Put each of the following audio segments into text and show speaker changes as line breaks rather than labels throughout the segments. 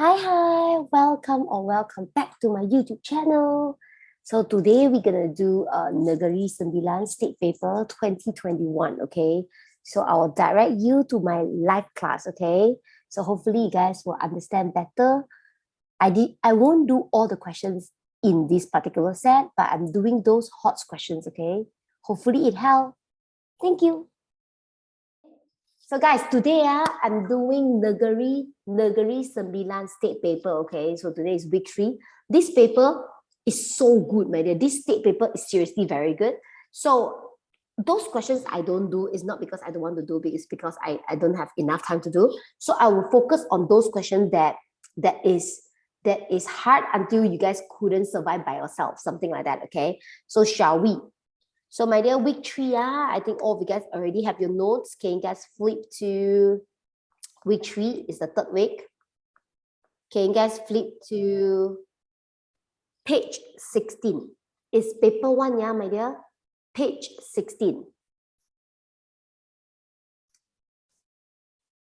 Hi, welcome back to my YouTube channel. So today we're gonna do Negeri Sembilan State Paper 2021, okay? So I'll direct you to my live class, okay? So hopefully you guys will understand better. I won't do all the questions in this particular set, but I'm doing those HOTS questions, okay? Hopefully it helped. Thank you. So guys, today I'm doing Negeri Sembilan state paper, okay? So today is week 3. This paper is so good, my dear. This state paper is seriously very good. So those questions I don't do is not because I don't want to do, it's because I don't have enough time to do. So I will focus on those questions that is hard until you guys couldn't survive by yourself, something like that, okay? So shall we? So my dear, week 3, I think all of you guys already have your notes. Can you guys flip to week 3? Is the 3rd week. Can you guys flip to page 16? It's paper 1, my dear. Page 16.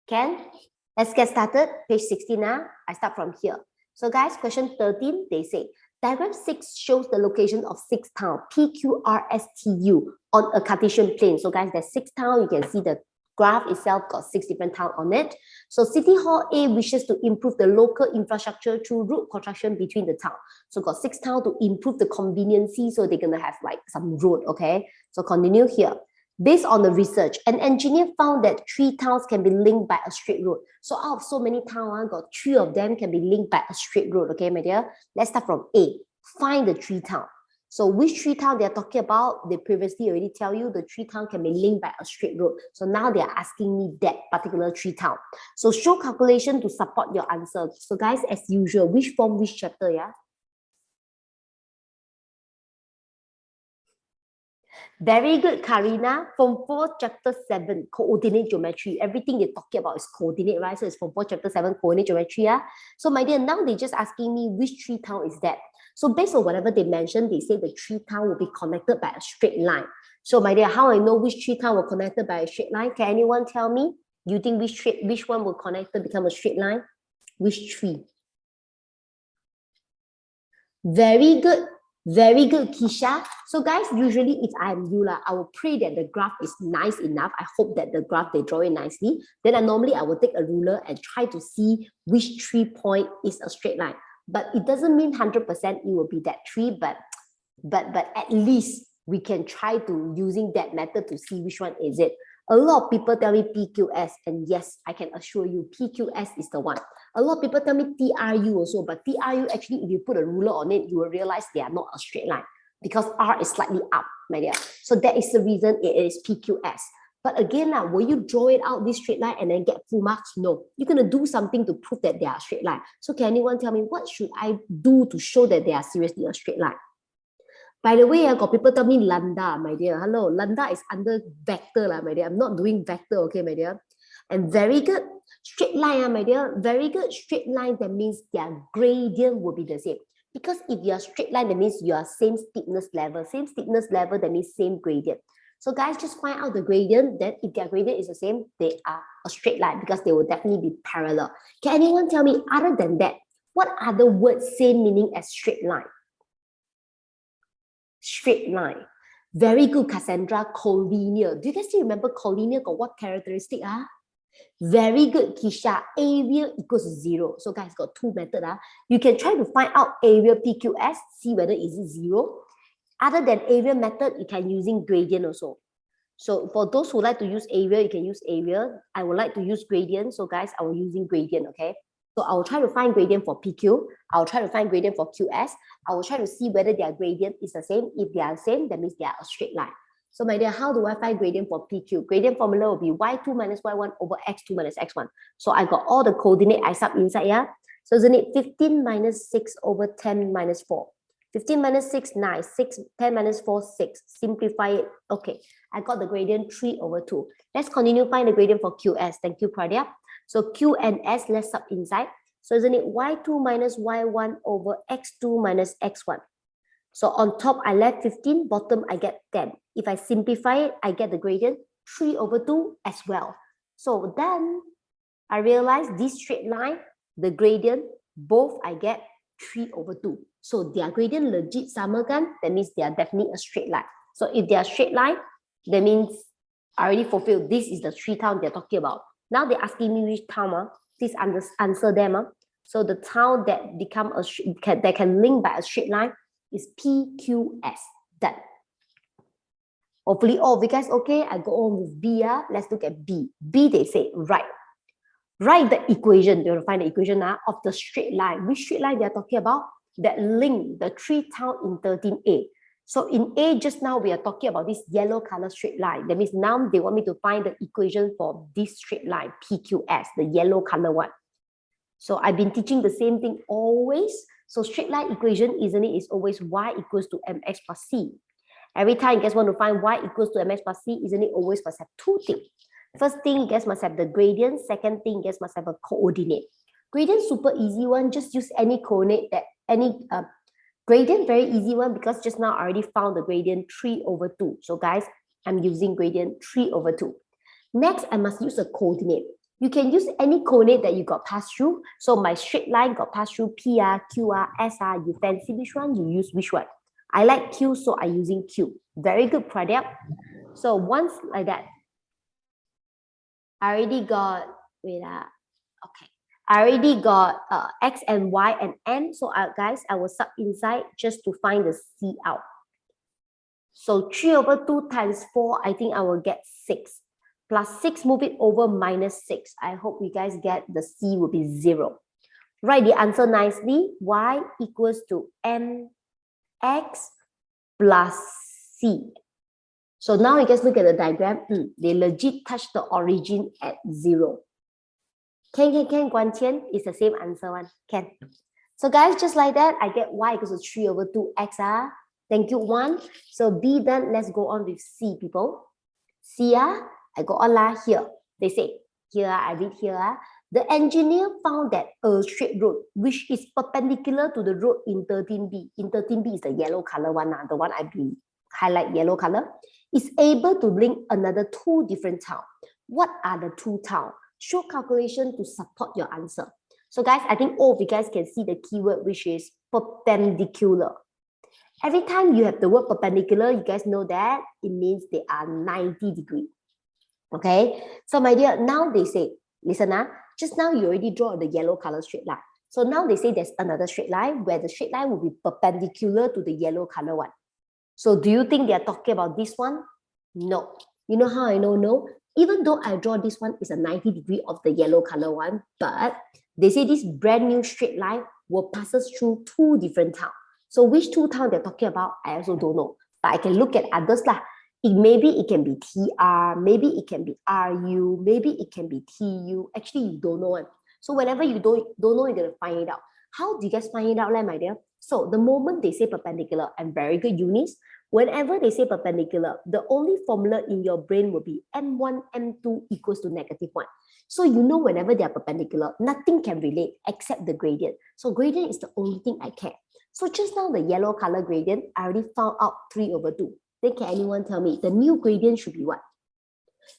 Can? Let's get started. Page 16, I start from here. So guys, question 13, they say, diagram 6 shows the location of 6 towns, PQRSTU, on a Cartesian plane. So guys, there's 6 towns. You can see the graph itself got 6 different towns on it. So City Hall A wishes to improve the local infrastructure through road construction between the towns. So got 6 towns to improve the conveniency. So they're going to have like some road, okay? So continue here. Based on the research, an engineer found that 3 towns can be linked by a straight road. So out of so many towns, got 3 of them can be linked by a straight road. Okay, my dear? Let's start from A. Find the 3 towns. So which 3 towns they are talking about? They previously already tell you the 3 towns can be linked by a straight road. So now they are asking me that particular 3 towns. So show calculation to support your answer. So guys, as usual, which form, which chapter, yeah? Very good, Karina. Form 4, chapter 7, coordinate geometry. Everything they're talking about is coordinate, right? So it's Form 4, chapter 7, coordinate geometry. So my dear, now they're just asking me which 3 towns is that. So based on whatever they mentioned, they say the 3 towns will be connected by a straight line. So my dear, how I know which 3 towns were connected by a straight line? Can anyone tell me? You think which one will connect to become a straight line? Which 3? Very good. Very good, Kisha. So guys, usually if I'm you, I will pray that the graph is nice enough. I hope that the graph, they draw it nicely. Then normally I will take a ruler and try to see which 3 point is a straight line. But it doesn't mean 100% it will be that 3, but at least we can try to using that method to see which one is it. A lot of people tell me PQS, and yes, I can assure you PQS is the one. A lot of people tell me TRU also, but TRU actually, if you put a ruler on it, you will realize they are not a straight line because R is slightly up, my dear. So that is the reason it is PQS. But again, will you draw it out this straight line and then get full marks? No. You're going to do something to prove that they are a straight line. So can anyone tell me what should I do to show that they are seriously a straight line? By the way, I got people tell me lambda, my dear. Hello, lambda is under vector, my dear. I'm not doing vector, okay, my dear. And very good. Straight line, my dear. Very good. Straight line, that means their gradient will be the same. Because if you are straight line, that means you are same steepness level. Same steepness level, that means same gradient. So guys, just find out the gradient. Then if their gradient is the same, they are a straight line because they will definitely be parallel. Can anyone tell me, other than that, what other words same meaning as straight line? Straight line. Very good, Cassandra. Collinear. Do you guys still remember collinear got what characteristic? Very good, Kisha. Area equals 0. So guys, got 2 methods. You can try to find out area PQS, see whether is it 0. Other than area method, you can using gradient also. So for those who like to use area, you can use area. I would like to use gradient. So guys, I will using gradient, okay? So I will try to find gradient for PQ. I will try to find gradient for QS. I will try to see whether their gradient is the same. If they are the same, that means they are a straight line. So my dear, how do I find gradient for PQ? Gradient formula will be y2 minus y1 over x2 minus x1. So I got all the coordinate I sub inside, yeah? So isn't it 15 minus 6 over 10 minus 4? 15 minus 6, 9. 6, 10 minus 4, 6. Simplify it. Okay, I got the gradient 3 over 2. Let's continue find the gradient for QS. Thank you, Pradya. So Q and S, let's sub inside. So isn't it y2 minus y1 over x2 minus x1? So on top, I left 15. Bottom, I get 10. If I simplify it, I get the gradient 3 over 2 as well. So then I realize this straight line, the gradient both I get 3 over 2. So their gradient legit sama kan? That means they are definitely a straight line. So if they are straight line, that means I already fulfilled. This is the 3 town they're talking about. Now they're asking me which town. Please answer them. So the town that become that can link by a straight line is PQS. Done. Hopefully all of you guys okay. I go on with B. Let's look at B. B, they say write the equation. You're going to find the equation of the straight line. Which straight line they're talking about? That link the 3 town in 13A. So in A, just now we are talking about this yellow color straight line. That means now they want me to find the equation for this straight line, PQS, the yellow color one. So I've been teaching the same thing always. So straight line equation, isn't it, is always y equals to mx plus c. Every time you guys want to find y equals to mx plus c, isn't it always must have 2 things? First thing, you guys must have the gradient. Second thing, you guys must have a coordinate. Gradient, super easy one. Just use any coordinate that gradient, very easy one, because just now I already found the gradient 3 over 2. So guys, I'm using gradient 3 over 2. Next, I must use a coordinate. You can use any coordinate that you got passed through. So my straight line got passed through PR, QR, SR. You fancy which one, you use which one. I like Q, so I'm using Q. Very good product. So once like that, I already got, okay. I already got X and Y and M. So guys, I will sub inside just to find the C out. So 3 over 2 times 4, I think I will get 6. Plus 6, move it over, minus 6. I hope you guys get the C will be 0. Write the answer nicely. Y equals to MX plus C. So now you guys look at the diagram. They legit touch the origin at 0. Can, Guan Qian is the same answer one. Can. So guys, just like that, I get y equals to 3 over 2x. Thank you, 1. So B done. Let's go on with C, people. C, I go on here. They say, here, I read here. The engineer found that a straight road, which is perpendicular to the road in 13B. In 13B is the yellow color one, the one I've been highlight yellow color, is able to link another 2 different towns. What are the 2 towns? Show calculation to support your answer. So guys, I think all of you guys can see the keyword, which is perpendicular. Every time you have the word perpendicular, you guys know that it means they are 90 degrees. Okay, so my dear, now they say, listen, just now you already draw the yellow color straight line. So now they say there's another straight line where the straight line will be perpendicular to the yellow color one. So do you think they are talking about this one? No. You know how I know no? Even though I draw this one is a 90 degree of the yellow color one, but they say this brand new straight line will pass us through 2 different towns. So which 2 towns they're talking about, I also don't know. But I can look at others lah. Maybe it can be TR, maybe it can be RU, maybe it can be TU. Actually, you don't know one. So whenever you don't know, you're going to find it out. How do you guys find it out, my dear? So the moment they say perpendicular, and very good unis, whenever they say perpendicular, the only formula in your brain will be M1, M2 equals to -1. So you know whenever they are perpendicular, nothing can relate except the gradient. So gradient is the only thing I care. So just now the yellow color gradient, I already found out 3 over 2. Then can anyone tell me the new gradient should be what?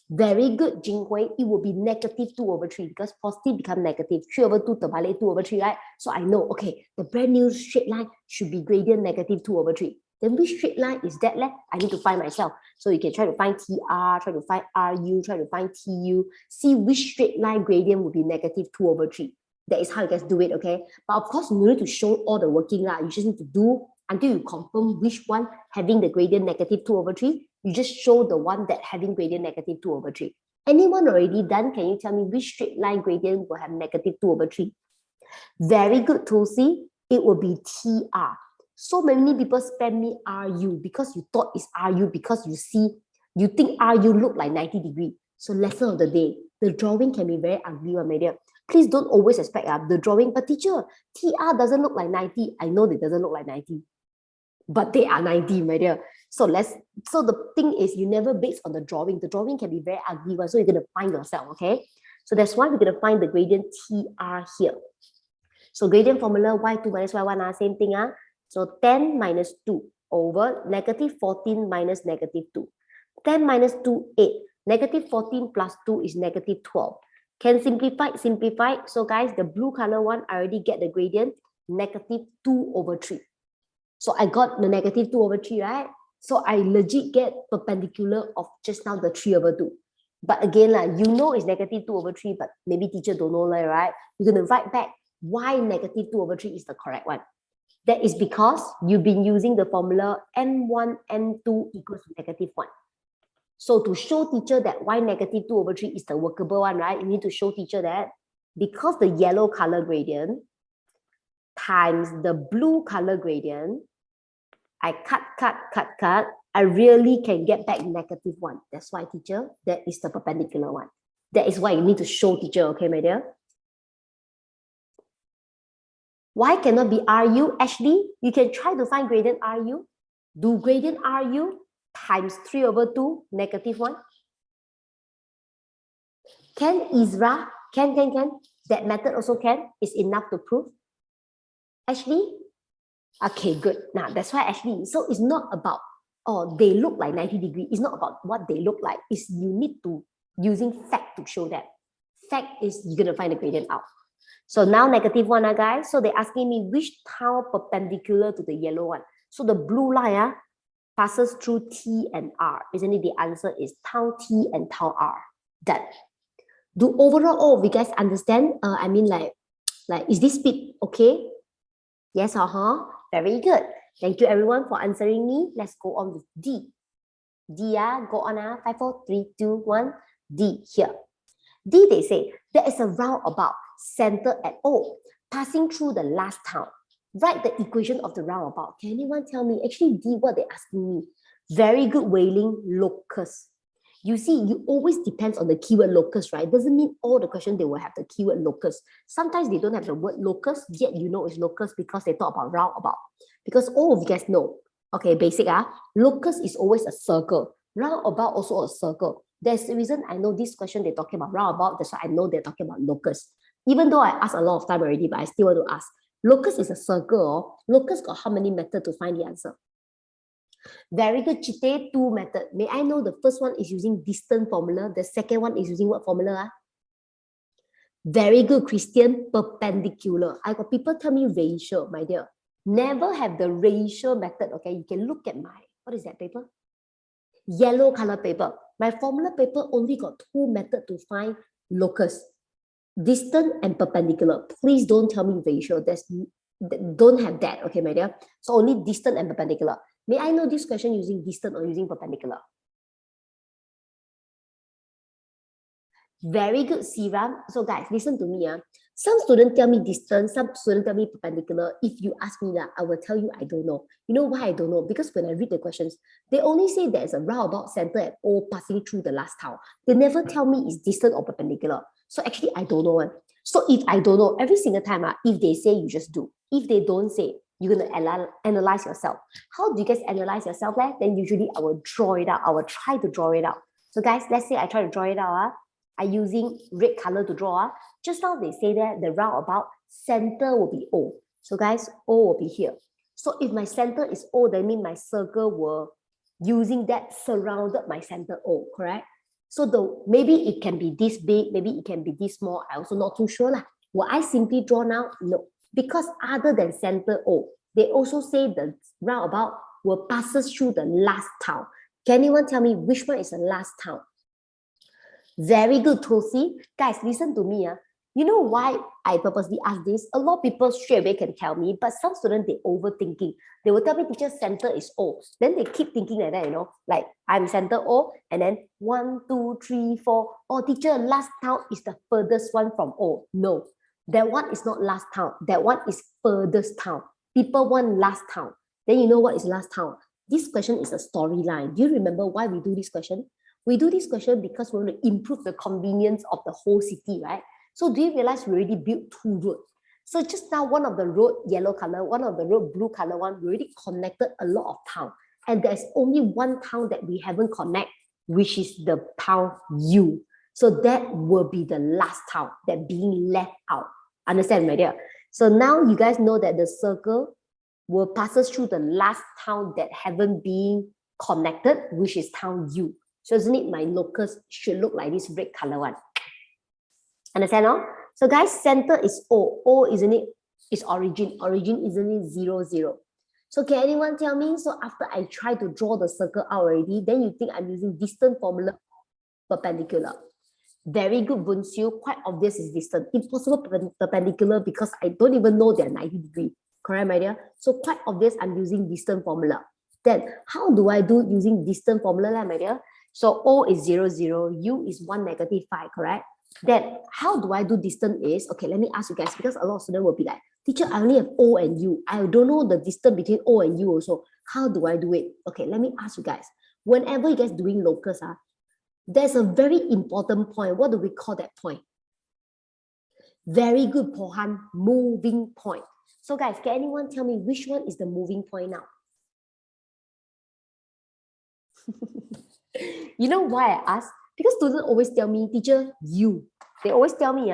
Very good, Jing Hui. It will be -2 over 3 because positive become negative. 3 over 2 terbalik 2 over 3, right? So I know, okay, the brand new straight line should be gradient -2 over 3. Then which straight line is that left? I need to find myself. So you can try to find TR, try to find RU, try to find TU. See which straight line gradient will be -2 over 3. That is how you guys do it, okay? But of course, you need to show all the working lah. You just need to do until you confirm which one having the gradient -2 over 3. You just show the one that having gradient -2 over 3. Anyone already done? Can you tell me which straight line gradient will have -2 over 3? Very good, Tulsi. It will be TR. So many people spam me RU because you thought it's RU because you think RU look like 90 degrees. So lesson of the day, the drawing can be very ugly, my dear. Please don't always expect the drawing, but teacher, TR doesn't look like 90. I know it doesn't look like 90. But they are 90, my dear. So the thing is, you never base on the drawing. The drawing can be very ugly one, so you're going to find yourself, okay? So that's why we're going to find the gradient TR here. So gradient formula, y2 minus y1, same thing. So 10 minus 2 over -14 minus -2. 10 minus 2, 8. -14 plus 2 is -12. Can simplify. So guys, the blue color one, I already get the gradient, -2/3. So I got the -2/3, right? So I legit get perpendicular of just now the 3/2. But again, you know it's -2/3, but maybe teacher don't know, right? You're going to write back why -2/3 is the correct one. That is because you've been using the formula m1, m2 equals to -1. So to show teacher that why -2/3 is the workable one, right? You need to show teacher that because the yellow color gradient times the blue color gradient, I cut, I really can get back -1. That's why, teacher, that is the perpendicular one. That is why you need to show teacher, okay, my dear? Why cannot be RU? Actually, you can try to find gradient RU. Do gradient RU times 3/2, -1. Can Isra? Can. That method also can. Is enough to prove. Actually, okay, good. Now, that's why actually, so it's not about, oh, they look like 90 degrees. It's not about what they look like. It's you need to using fact to show that. Fact is you're going to find the gradient out. So now -1, guys. So they're asking me which tau perpendicular to the yellow one. So the blue line passes through T and R. Isn't it? The answer is tau T and tau R. Done. Do overall all of you guys understand? I mean, like, is this bit okay? Yes, very good. Thank you everyone for answering me. Let's go on with D. D, go on, 5, 4, 3, 2, 1. D here. D, they say there is a roundabout center at O, passing through the last town. Write the equation of the roundabout. Can anyone tell me? Actually, D, what they're asking me. Very good, Wailing. Locus. You see, you always depends on the keyword locus, right? Doesn't mean all the questions they will have the keyword locus. Sometimes they don't have the word locus, yet you know it's locus because they talk about roundabout. Because all of you guys know, okay, basic, locus is always a circle. Roundabout also a circle. There's the reason I know this question they're talking about roundabout. That's why I know they're talking about locus. Even though I asked a lot of time already, but I still want to ask. Locus is a circle. Locus got how many methods to find the answer? Very good, Chite, 2 method. May I know the first one is using distance formula. The second one is using what formula? Very good, Christian, perpendicular. I got people tell me ratio, my dear. Never have the ratio method, okay? You can look at my, what is that paper? Yellow color paper. My formula paper only got 2 methods to find locus. Distant and perpendicular. Please don't tell me ratio. Don't have that, okay, my dear? So only distant and perpendicular. May I know this question using distant or using perpendicular? Very good, Siram. So guys, listen to me. Some students tell me distance, some students tell me perpendicular. If you ask me that, I will tell you I don't know. You know why I don't know? Because when I read the questions, they only say there's a roundabout center at O passing through the last town. They never tell me it's distant or perpendicular. So actually, I don't know. So if I don't know, every single time, if they say, you just do. If they don't say, you're going to analyze yourself. How do you guys analyze yourself? Then usually I will draw it out. I will try to draw it out. So guys, let's say I try to draw it out. I'm using red color to draw. Just now they say that the roundabout center will be O. So guys, O will be here. So if my center is O, that means my circle will using that surrounded my center O, correct? So maybe it can be this big, maybe it can be this small. I also not too sure. Will I simply draw now? No. Because other than center O, they also say the roundabout will passes through the last town. Can anyone tell me which one is the last town? Very good, Tulsi. Guys, listen to me. You know why I purposely ask this? A lot of people straight away can tell me, but some students, they overthinking. They will tell me teacher center is O. Then they keep thinking like that, like I'm center O, and then 1, 2, 3, 4. Oh, teacher, last town is the furthest one from O. No, that one is not last town. That one is furthest town. People want last town. Then you know what is last town? This question is a storyline. Do you remember why we do this question? We do this question because we want to improve the convenience of the whole city, right? So do you realize we already built 2 roads? So just now, one of the road yellow color, one of the road blue color one, we already connected a lot of town. And there's only one town that we haven't connect, which is the town U. So that will be the last town that being left out. Understand, my dear? So now you guys know that the circle will passes through the last town that haven't been connected, which is town U. So isn't it my locus should look like this red color one? Understand, no? So guys, center is O. O, isn't it? Is origin. Origin, isn't it 0, 0? So can anyone tell me? So after I try to draw the circle out already, then you think I'm using distant formula, perpendicular. Very good, Bunsiu. Quite obvious is distant. Impossible perpendicular because I don't even know they're 90 degrees. Correct, my dear? So quite obvious I'm using distant formula. Then how do I do using distant formula, my dear? So O is 0, 0. U is 1, -5, correct? Then how do I do distance is, okay, let me ask you guys, because a lot of students will be like, teacher, I only have O and U. I don't know the distance between O and U also. How do I do it? Okay, let me ask you guys. Whenever you guys doing locus, there's a very important point. What do we call that point? Very good, Pohan, moving point. So guys, can anyone tell me which one is the moving point now? You know why I ask? Because students always tell me, teacher, U. They always tell me,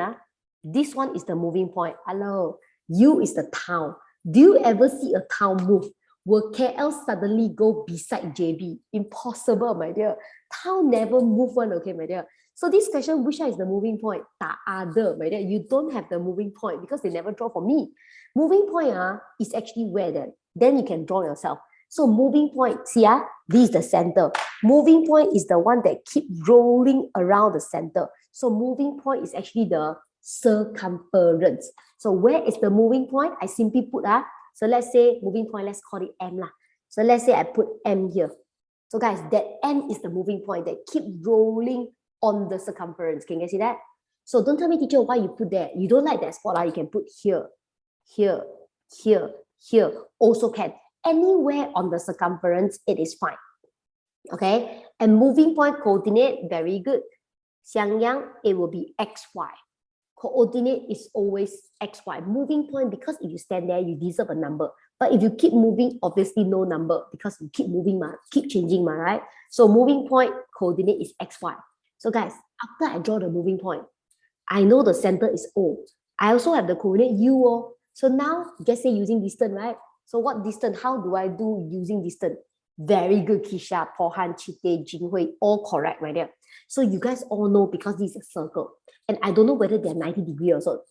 this one is the moving point. Hello, U is the town. Do you ever see a town move? Will KL suddenly go beside JB? Impossible, my dear. Town never move one, okay, my dear. So this question, which one is the moving point? Tak ada, my dear. You don't have the moving point because they never draw for me. Moving point is actually where then? Then you can draw yourself. So moving point, see, this is the center. Moving point is the one that keep rolling around the center. So moving point is actually the circumference. So where is the moving point? I simply put, so let's say moving point, let's call it M lah. So let's say I put M here. So guys, that M is the moving point that keep rolling on the circumference. Can you guys see that? So don't tell me, teacher, why you put there. You don't like that spot, you can put here, here, here, here. Also can. Anywhere on the circumference, it is fine. Okay? And moving point coordinate, very good. Xiangyang, it will be XY. Coordinate is always XY. Moving point, because if you stand there, you deserve a number. But if you keep moving, obviously no number because you keep moving, keep changing, right? So moving point coordinate is XY. So guys, after I draw the moving point, I know the center is O. I also have the coordinate U. So now, just say using distance, right? So what distance? How do I do using distance? Very good, Kisha, Pohan, Chite, Jinghui, all correct right there. So you guys all know because this is a circle. And I don't know whether they're 90 degrees or so,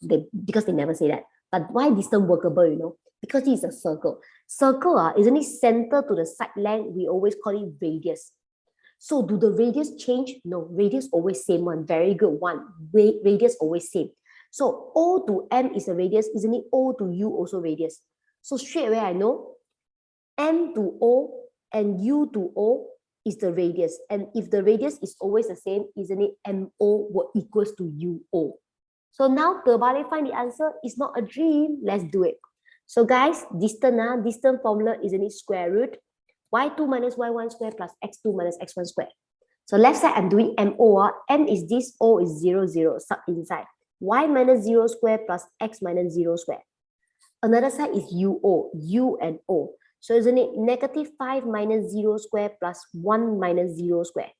because they never say that. But why distance workable, you know? Because this is a circle. Circle, isn't it center to the side length? We always call it radius. So do the radius change? No, radius always same one. Very good one. Radius always same. So O to M is a radius. Isn't it O to U also radius? So straight away I know M to O and U to O is the radius. And if the radius is always the same, isn't it MO will equals to UO? So now terbalik find the answer. It's not a dream. Let's do it. So guys, distance formula, isn't it square root? Y2 minus Y1 square plus X2 minus X1 square. So left side I'm doing MO. M is this, O is 0, 0, sub inside. Y minus 0 square plus X minus 0 square. Another side is UO, U and O. So isn't it -5 minus 0 square plus 1 minus 0 square?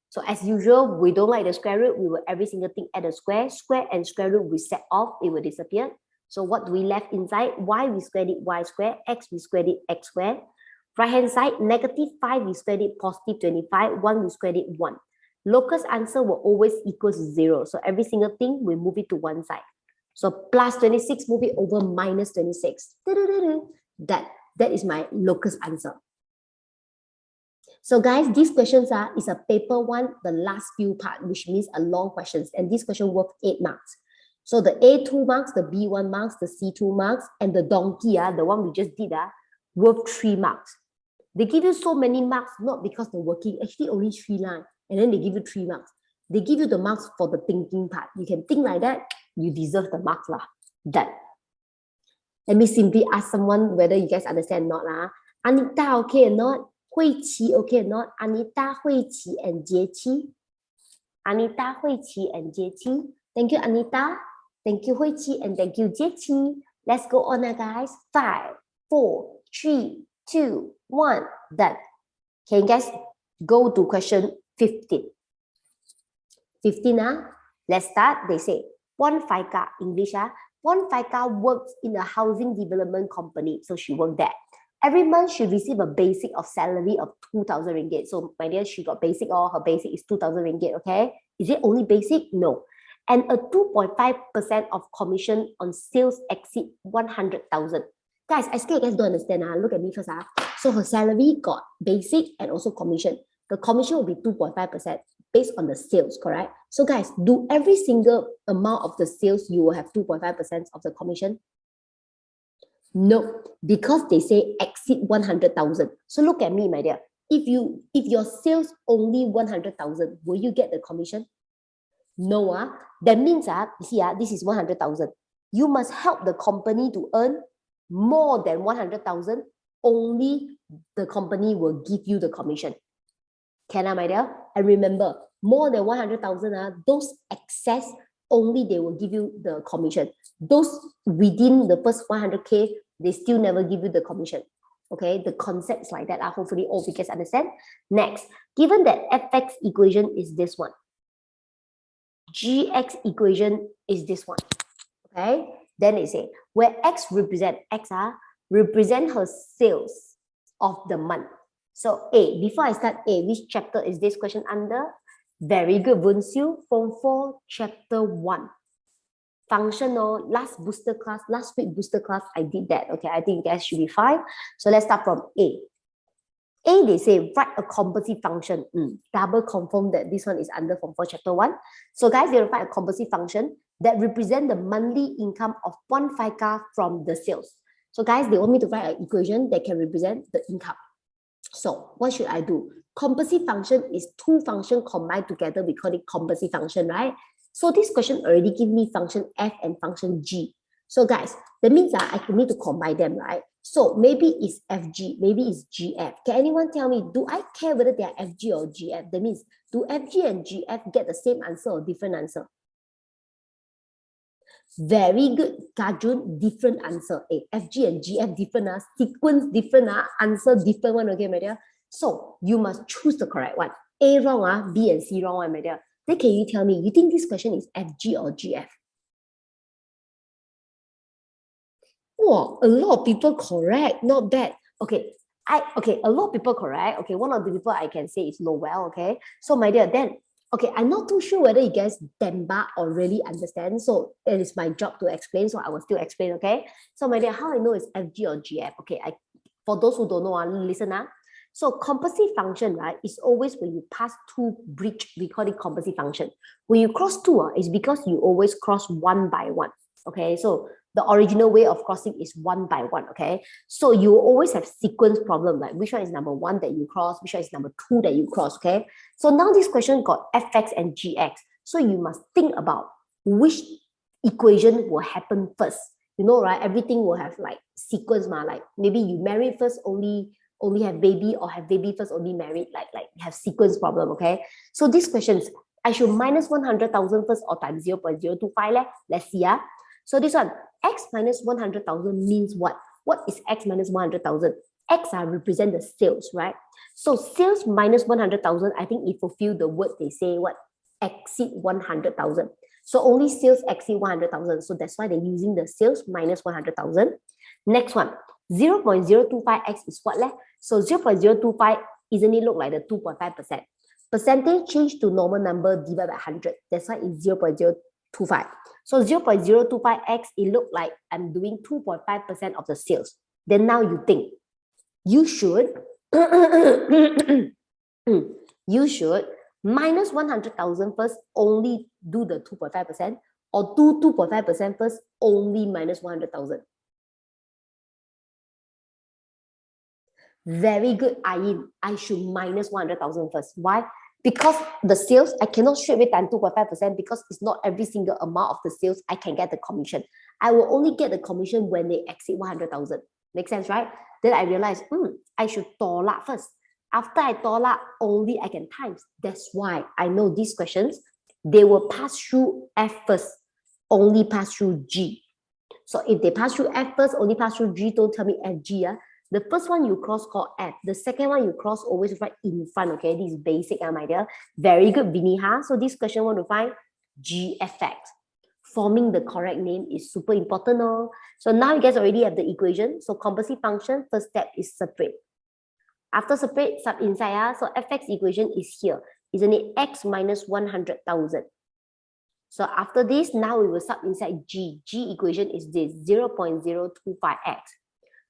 So as usual, we don't like the square root. We will every single thing add a square. Square and square root we set off, it will disappear. So what do we left inside? Y we squared it Y square, X we squared it X square. Right hand side, -5 we squared it +25, 1 we squared it 1. Locus answer will always equal 0. So every single thing we move it to one side. So plus 26, move it over minus 26. That is my locus answer. So guys, these questions is a paper one, the last few part, which means a long questions. And this question worth 8 marks. So the A2 marks, the B1 marks, the C2 marks, and the donkey, the one we just did, worth 3 marks. They give you so many marks, not because they're working, actually only 3 lines. And then they give you 3 marks. They give you the marks for the thinking part. You can think like that, you deserve the marks lah. That. Let me simply ask someone whether you guys understand or not lah. Anita, okay or not? Hui Qi, okay or not? Anita, Hui Qi, and Jie Qi. Anita, Hui Qi, and Jie Qi. Thank you, Anita. Thank you, Hui Qi, and thank you, Jie Qi. Let's go on, guys. 5, 4, 3, 2, 1. Done. Can you guys go to question 15? 15, let's start. They say, One Faika, English, One Faika works in a housing development company. So she worked there. Every month she receives a basic of salary of 2,000 ringgit. So my dear, she got basic, or her basic is 2,000 ringgit, okay? Is it only basic? No. and a 2.5% of commission on sales exceed 100,000. Guys, I still guys don't understand. Look at me first. So her salary got basic and also commission. The commission will be 2.5% based on the sales, correct? So guys, do every single amount of the sales you will have 2.5% of the commission? No, because they say exceed 100,000. So look at me, my dear. If your sales only 100,000, will you get the commission? No, that means you see, this is 100,000. You must help the company to earn more than 100,000. Only the company will give you the commission. Can I, my dear? And remember, more than 100,000, those excess, only they will give you the commission. Those within the first 100K, they still never give you the commission. Okay, the concepts like that are hopefully all you guys understand. Next, given that fx equation is this one, gx equation is this one. Okay, then they say where x represent her sales of the month. So A, before I start A, which chapter is this question under? Very good, Vunsiu, Form 4, Chapter 1. Functional, last week booster class, I did that. Okay, I think you guys should be fine. So let's start from A. A, they say, write a composite function. Double confirm that this one is under Form 4, Chapter 1. So guys, they write a composite function that represent the monthly income of one FICA from the sales. So guys, they want me to write an equation that can represent the income. So what should I do? Composite function is two functions combined together. We call it composite function, right? So this question already give me function f and function g. So guys, that means I need to combine them, right? So maybe it's fg, maybe it's gf. Can anyone tell me, do I care whether they are fg or gf? That means, do fg and gf get the same answer or different answer? Very good, Kajun, different answer. FG and GF different, sequence different, answer different one, okay, my dear? So you must choose the correct one. A wrong, B and C wrong one, my dear. Then can you tell me, you think this question is FG or GF? Wow, a lot of people correct, not bad. Okay, a lot of people correct. Okay, one of the people I can say is Noel, okay? So my dear, then okay, I'm not too sure whether you guys demba or really understand. So it is my job to explain. So I will still explain, okay? So my dear, how I know it's FG or GF? Okay, for those who don't know, listen. So composite function, right, is always when you pass two bridge, we call it composite function. When you cross two, it's because you always cross one by one. Okay, so the original way of crossing is one by one, okay? So you always have sequence problem, like which one is number one that you cross, which one is number two that you cross, okay? So now this question got fx and gx. So you must think about which equation will happen first. You know, right? Everything will have like sequence, like maybe you marry first, only have baby, or have baby first, only married, like have sequence problem, okay? So these questions, I should minus 100,000 first or times 0.025, let's see. So this one, x minus 100,000 means what? What is x minus 100,000? X represent the sales, right? So sales minus 100,000, I think it fulfill the word they say, what? Exceed 100,000. So only sales exceed 100,000. So that's why they're using the sales minus 100,000. Next one, 0.025x is what left? So 0.025, isn't it look like the 2.5%? Percentage change to normal number divided by 100. That's why it's 0.025. So 0.025x, it looked like I'm doing 2.5% of the sales. Then now you think, you should, minus 100,000 first, only do the 2.5%, or do 2.5% first, only minus 100,000. Very good, Ayin. I should minus 100,000 first. Why? Because the sales, I cannot straight away times 2.5% because it's not every single amount of the sales I can get the commission. I will only get the commission when they exceed 100,000. Make sense, right? Then I realized, I should tolak first. After I tolak, only I can times. That's why I know these questions, they will pass through F first, only pass through G. So if they pass through F first, only pass through G, don't tell me FG. The first one you cross called F. The second one you cross always right in front, okay? This is basic, my dear. Very good, Viniha. So this question want to find G effect. Forming the correct name is super important. So now you guys already have the equation. So composite function, first step is separate. After separate, sub inside. So fx equation is here. Isn't it x minus 100,000? So after this, now we will sub inside G. G equation is this, 0.025x.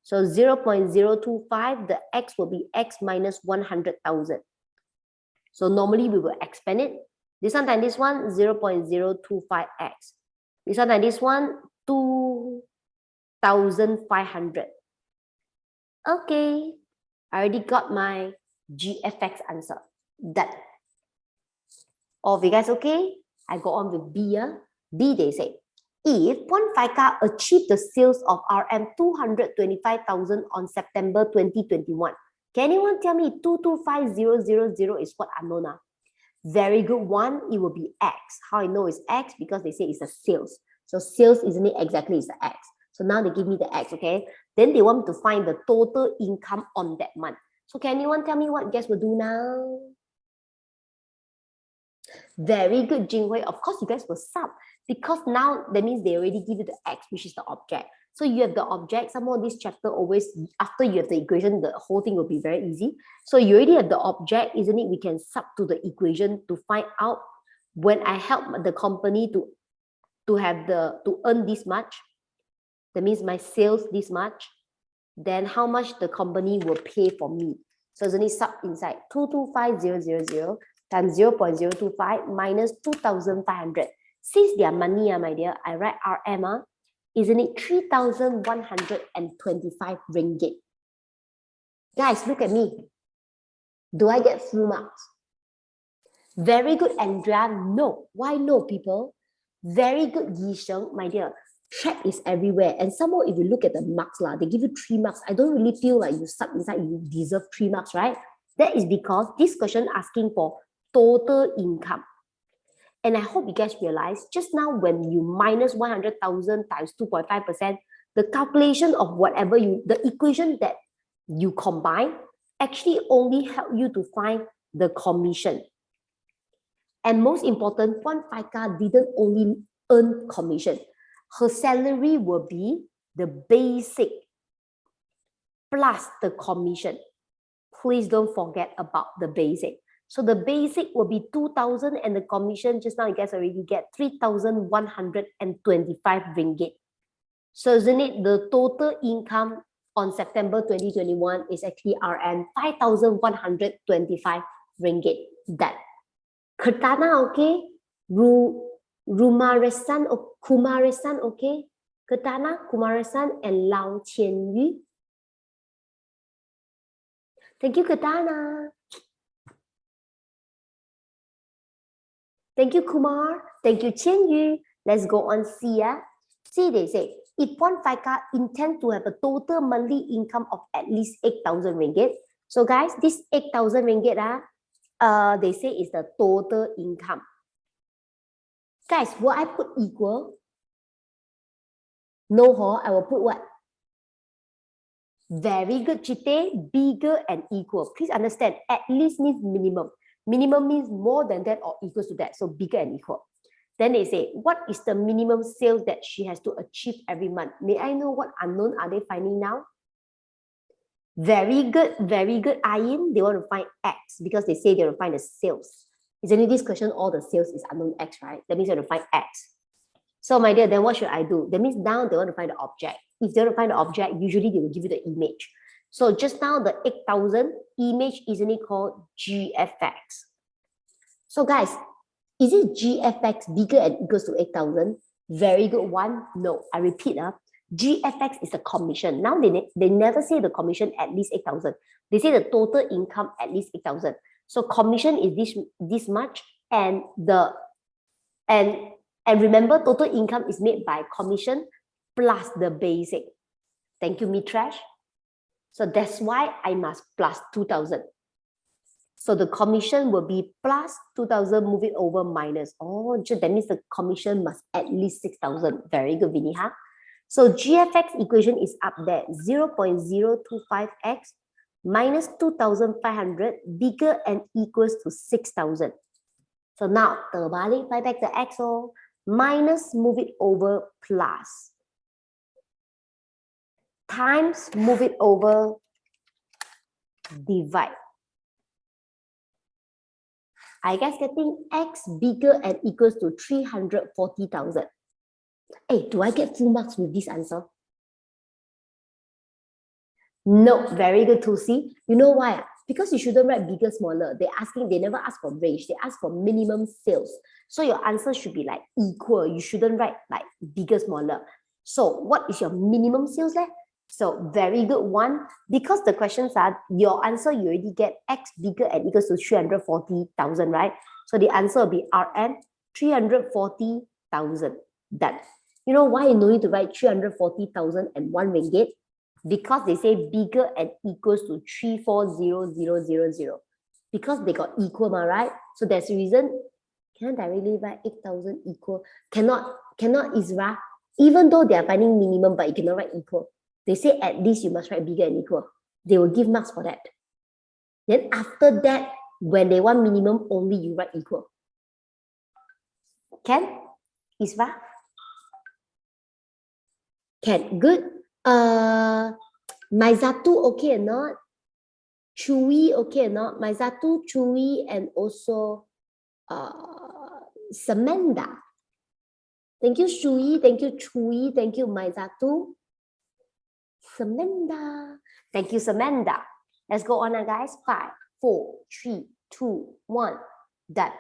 So 0.025, the x will be x minus 100,000. So normally we will expand it. This one times this one, 0.025x. This one times this one, 2,500. Okay, I already got my GFX answer. Done. All of you guys okay? I go on with B. B, they say, if one FICA achieved the sales of RM 225,000 on September 2021, can anyone tell me 225000 is what unknown? Very good one. It will be X. How I know it's X? Because they say it's a sales. So sales, isn't it exactly, it's the X. So now they give me the X, okay? Then they want me to find the total income on that month. So can anyone tell me what you guys will do now? Very good, Jinghui. Of course, you guys will sub. Because now, that means they already give you the X, which is the object. So you have the object. Some more this chapter always, after you have the equation, the whole thing will be very easy. So you already have the object, isn't it? We can sub to the equation to find out when I help the company to earn this much. That means my sales this much. Then how much the company will pay for me. So isn't it sub inside 225000 times 0.025 minus 2,500. Since their money, my dear, I write RM, isn't it 3,125 ringgit? Guys, look at me. Do I get full marks? Very good, Andrea. No. Why no, people? Very good, Yisheng, my dear. Chat is everywhere. And some more, if you look at the marks, they give you 3 marks. I don't really feel like you sub inside, you deserve 3 marks, right? That is because this question asking for total income. And I hope you guys realize just now when you minus 100,000 times 2.5%, the calculation of whatever the equation that you combine actually only help you to find the commission. And most important, one FICA didn't only earn commission. Her salary will be the basic plus the commission. Please don't forget about the basic. So the basic will be 2,000 and the commission, just now you guys already get 3,125 ringgit. So isn't it the total income on September 2021 is actually RM 5,125 ringgit. That. Kertana, okay? Kumarasan, okay? Kertana, Kumarasan, and Lao Qianyu. Thank you, Kertana. Thank you, Kumar. Thank you, Qianyu. Let's go on C. C, they say, if one FICA intends to have a total monthly income of at least 8,000 ringgit. So guys, this 8,000 ringgit, they say is the total income. Guys, will I put equal? No, I will put what? Very good, Chite. Bigger and equal. Please understand, at least means minimum. Minimum means more than that or equals to that. So bigger and equal. Then they say, what is the minimum sales that she has to achieve every month? May I know what unknown are they finding now? Very good, Ayin. They want to find X because they say they want to find the sales. Isn't it this question, all the sales is unknown X, right? That means they want to find X. So my dear, then what should I do? That means now they want to find the object. If they want to find the object, usually they will give you the image. So just now the 8,000 image, isn't it called GFX? So guys, is it GFX bigger and equals to 8,000? Very good one. No, I repeat, GFX is a commission. Now they never say the commission at least 8,000. They say the total income at least 8,000. So commission is this much, and remember total income is made by commission plus the basic. Thank you, Mitrash. So that's why I must plus 2,000. So the commission will be plus 2,000, move it over minus. Oh, that means the commission must at least 6,000. Very good, Viniha. So GFX equation is up there, 0.025x minus 2,500 bigger and equals to 6,000. So now, terbalik, buy back the x, minus, move it over, plus. Times, move it over, divide. Are you guys getting X bigger and equals to 340,000? Hey, do I get full marks with this answer? No, very good to see. You know why? Because you shouldn't write bigger, smaller. They never ask for range. They ask for minimum sales. So your answer should be like equal. You shouldn't write like bigger, smaller. So what is your minimum sales there? So very good one. Because the questions are your answer, you already get X bigger and equals to 340,000, right? So the answer will be RN 340,000. Done. You know why you no need to write 340,000 and 1 ringgit? Because they say bigger and equals to 340000. Because they got equal, right? So that's the reason. Can I directly write 8,000 equal? Cannot, Isra. Even though they are finding minimum, but you cannot write equal. They say at least you must write bigger and equal. They will give marks for that. Then after that, when they want minimum, only you write equal. Can? Isra? Can. Good. Maizatu okay or not? Chewy okay or not? Maizatu, Chewy, and also Samanda. Thank you, Chewy. Thank you, Chewy. Thank you, Maizatu. Samanda. Thank you, Samanda. Let's go on, guys. 5, 4, 3, 2, 1. Done.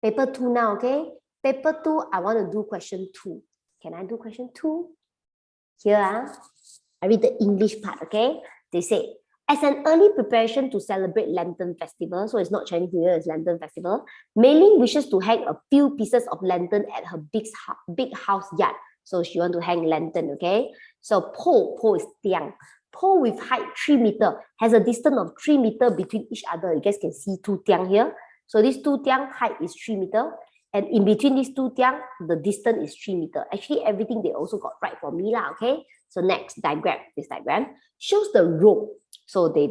Paper 2 now, okay? Paper 2, I want to do question 2. Can I do question 2? Here, I read the English part, okay? They say, as an early preparation to celebrate Lantern Festival, so it's not Chinese New Year, it's Lantern Festival, Mei Ling wishes to hang a few pieces of lantern at her big house yard. So she wants to hang lantern, okay? So pole is tiang. Pole with height 3 meter has a distance of 3 meter between each other. You guys can see 2 tiang here. So this 2 tiang height is 3 meter. And in between these 2 tiang, the distance is 3 meter. Actually, everything they also got right for me lah, okay? So next diagram, this diagram shows the rope. So they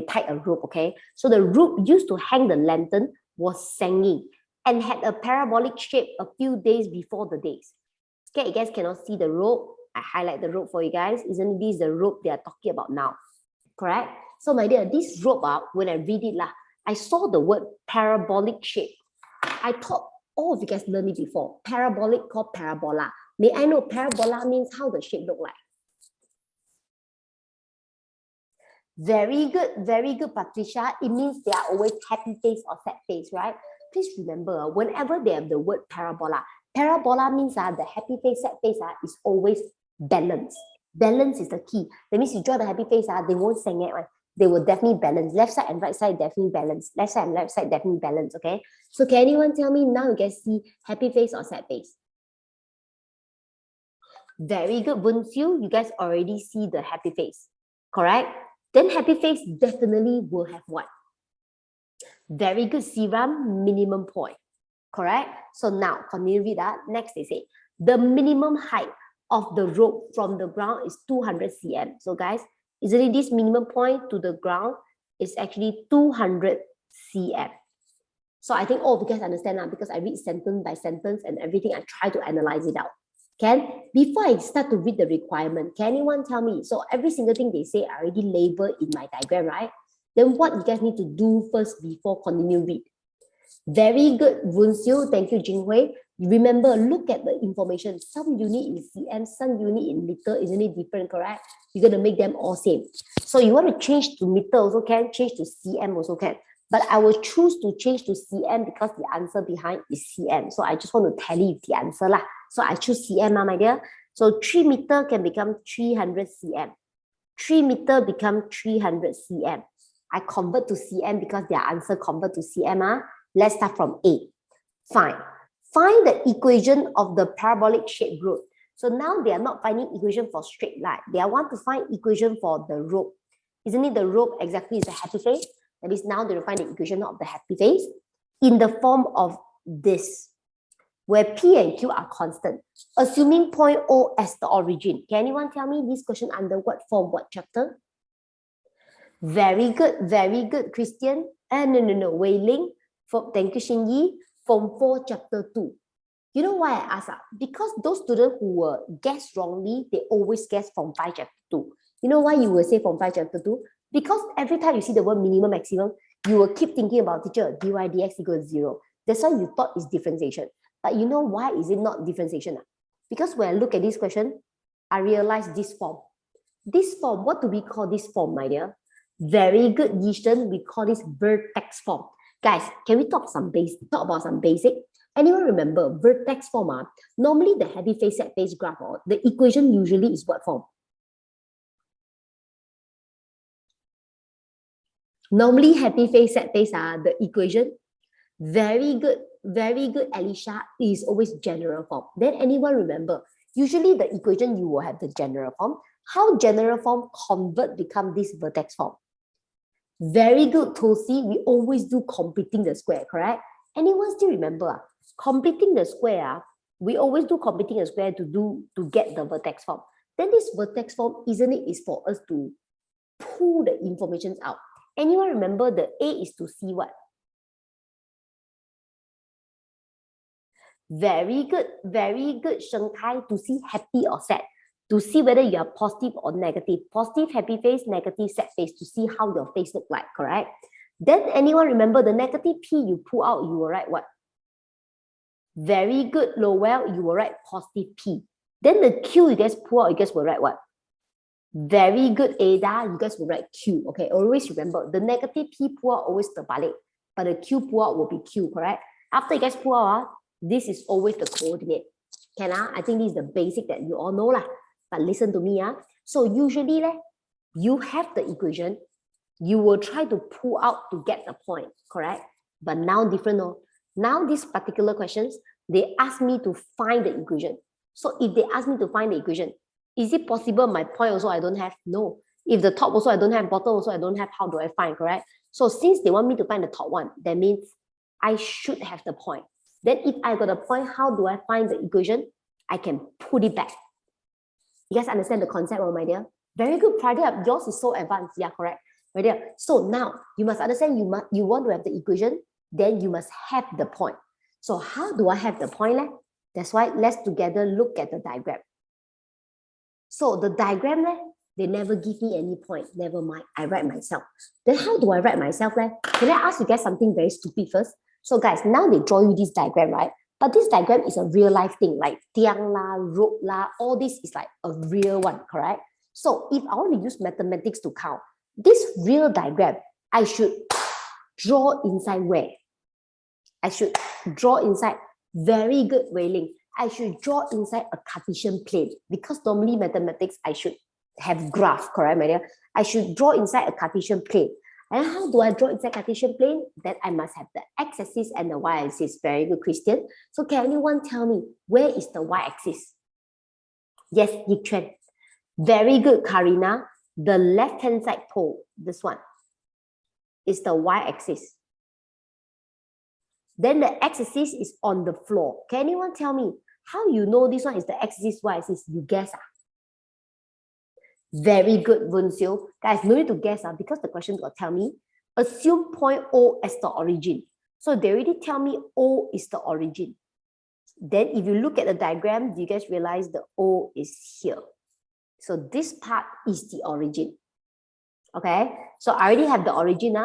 tied a rope, okay? So the rope used to hang the lantern was sanging and had a parabolic shape a few days before the days. Okay, you guys cannot see the rope. I highlight the rope for you guys. Isn't this the rope they are talking about now? Correct? So my dear, this rope, when I read it, I saw the word parabolic shape. I thought all of you guys learned it before. Parabolic called parabola. May I know parabola means how the shape look like? Very good, Patricia. It means they are always happy face or sad face, right? Please remember, whenever they have the word parabola means the happy face, sad face is always balance. Balance is the key. That means you draw the happy face, they won't sing it, right? They will definitely balance. Left side and right side definitely balance. Left side and left side definitely balance, okay? So can anyone tell me now you guys see happy face or sad face? Very good, Bunsiu. You guys already see the happy face, correct? Then happy face definitely will have what? Very good, Siram, minimum point. Correct? So now, continue read that. Next, they say, the minimum height of the rope from the ground is 200 cm. So guys, isn't it this minimum point to the ground is actually 200 cm. So I think all of you guys understand now because I read sentence by sentence and everything. I try to analyze it out. Before I start to read the requirement, can anyone tell me? So every single thing they say, I already label in my diagram, right? Then what you guys need to do first before continue read? Very good, Wunsiu. Thank you, Jinghui. Remember, look at the information. Some unit in cm, some unit in meter. Isn't it different, correct? You're going to make them all same. So you want to change to meter also can, change to cm also can. But I will choose to change to cm because the answer behind is cm. So I just want to tally the answer lah. So I choose cm, my dear. So 3 meter can become 300 cm. 3 meter become 300 cm. I convert to cm because their answer convert to cm. Let's start from A. Fine. Find the equation of the parabolic shaped rope. So now they are not finding equation for straight line. They want to find equation for the rope. Isn't it the rope exactly is a happy face? That means now they will find the equation of the happy face in the form of this, where P and Q are constant, assuming point O as the origin. Can anyone tell me this question under what form, what chapter? Very good, Christian. No, Wei Ling. Thank you, Xin Yi. Form 4, chapter 2. You know why I ask? Because those students who were guessed wrongly, they always guess Form 5, chapter 2. You know why you will say Form 5, chapter 2? Because every time you see the word minimum, maximum, you will keep thinking about teacher, dy dx equals 0. That's why you thought it's differentiation. But you know why is it not differentiation? Because when I look at this question, I realize this form. This form, what do we call this form, my dear? Very good, Yishan. We call this vertex form. Guys, can we talk about some basic? Anyone remember vertex form? Normally the heavy face, set face graph, the equation usually is what form? Normally happy face, set face, the equation. Very good, Alicia, is always general form. Then anyone remember? Usually the equation you will have the general form. How general form convert become this vertex form? Very good, Tulsi. We always do completing the square, correct? Anyone still remember? Completing the square, we always do completing the square to get the vertex form. Then this vertex form, isn't it, is for us to pull the information out. Anyone remember the A is to see what? Very good, Sheng Kai, to see happy or sad, to see whether you are positive or negative. Positive, happy face, negative, sad face, to see how your face look like, correct? Then anyone remember the negative P you pull out, you will write what? Very good, Lowell, you will write positive P. Then the Q you guys pull out, you guys will write what? Very good, Ada, you guys will write Q. Okay, always remember the negative P pull out always terbalik, but the Q pull out will be Q, correct? After you guys pull out, this is always the coordinate. Can I think this is the basic that you all know lah. But listen to me. So usually you have the equation, you will try to pull out to get the point, correct? But now different. Now these particular questions, they ask me to find the equation. So if they ask me to find the equation, is it possible my point also I don't have? No. If the top also I don't have, bottom also I don't have, how do I find, correct? So since they want me to find the top one, that means I should have the point. Then if I got a point, how do I find the equation? I can put it back. You guys understand the concept, my dear? Very good, Pradeep. Yours is so advanced. Yeah, correct. My dear. So now you must understand you want to have the equation, then you must have the point. So how do I have the point? That's why let's together look at the diagram. So the diagram, they never give me any point. Never mind, I write myself. Then how do I write myself? Can I ask you guys something very stupid first? So guys, now they draw you this diagram, right? But this diagram is a real life thing, like tiang la, rope la, all this is like a real one, correct? So if I want to use mathematics to count, this real diagram, I should draw inside where? I should draw inside, very good, Wei Ling. I should draw inside a Cartesian plane because normally mathematics, I should have graph, correct, my dear? I should draw inside a Cartesian plane. And how do I draw inside Cartesian plane? That I must have the x-axis and the y-axis. Very good, Christian. So can anyone tell me where is the y-axis? Yes, Yik Chuan. Very good, Karina. The left-hand side pole, this one, is the y-axis. Then the x-axis is on the floor. Can anyone tell me how you know this one is the x-axis, y-axis? You guess. Very good, Vun Xiu. Guys, no need to guess because the question will tell me, assume point O as the origin. So they already tell me O is the origin. Then if you look at the diagram, do you guys realize the O is here? So this part is the origin. Okay, so I already have the origin.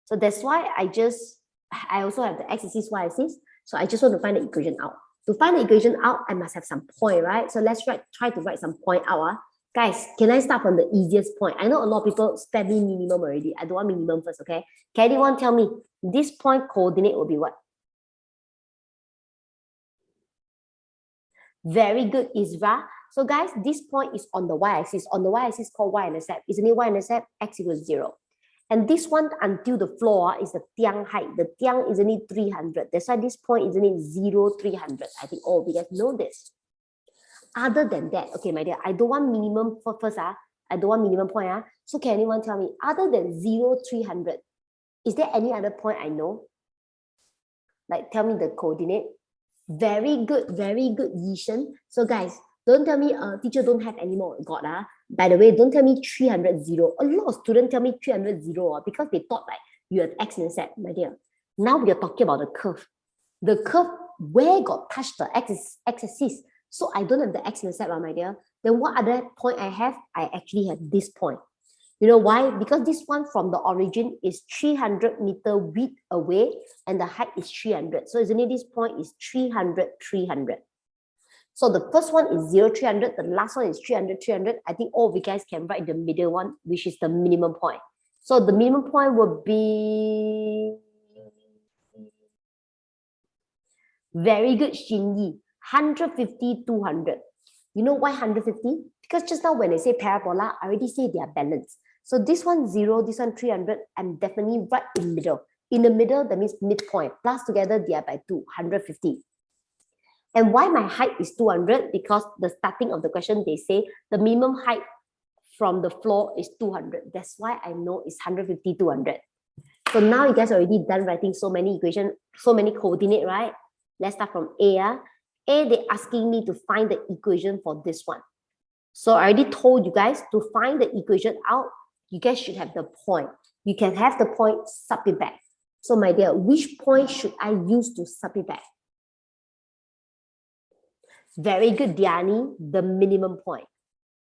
So that's why I also have the x-axis, y-axis. So I just want to find the equation out. To find the equation out, I must have some point, right? So let's try to write some point out. Guys, can I start from the easiest point? I know a lot of people spend me minimum already. I don't want minimum first, okay? Can anyone tell me this point coordinate will be what? Very good, Isra. So guys, this point is on the y-axis. On the y-axis called y-intercept. Isn't it y-intercept? X equals 0. And this one until the floor is the tiang height. The tiang isn't it 300. That's why this point isn't it 0, 300. I think all of you guys know this. Other than that, okay, my dear, I don't want minimum for first. I don't want minimum point. So can anyone tell me, other than 0, 300, is there any other point I know? Like, tell me the coordinate. Very good, Yishan. So guys, don't tell me, teacher don't have any more. God, by the way, don't tell me 300, 0. A lot of students tell me 300, 0 because they thought like you had x-intercept, my dear. Now we are talking about the curve. The curve, where got touched the x-axis? So I don't have the x-intercept, my dear. Then what other point I have? I actually have this point. You know why? Because this one from the origin is 300-meter width away and the height is 300. So isn't it this point is 300, 300. So the first one is 0, 300. The last one is 300, 300. I think all of you guys can write the middle one, which is the minimum point. So the minimum point will be... Very good, Shinyi. 150, 200. You know why 150? Because just now when I say parabola, I already say they are balanced. So this one 0, this one 300, I'm definitely right in the middle. In the middle, that means midpoint. Plus together, they are by 2, 150. And why my height is 200? Because the starting of the question, they say the minimum height from the floor is 200. That's why I know it's 150, 200. So now you guys already done writing so many equations, so many coordinate, right? Let's start from A. A, they're asking me to find the equation for this one. So I already told you guys to find the equation out, you guys should have the point. You can have the point, sub it back. So my dear, which point should I use to sub it back? Very good, Diani, the minimum point.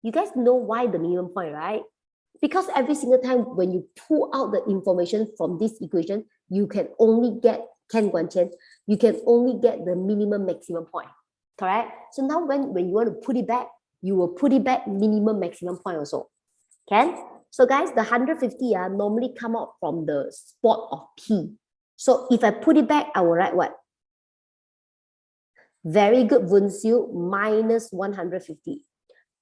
You guys know why the minimum point, right? Because every single time when you pull out the information from this equation, you can only get you can only get the minimum maximum point, correct? So now when you want to put it back, you will put it back minimum maximum point also. Can? So guys, the 150 normally come out from the spot of P. So if I put it back, I will write what? Very good, Vunsiu, minus 150.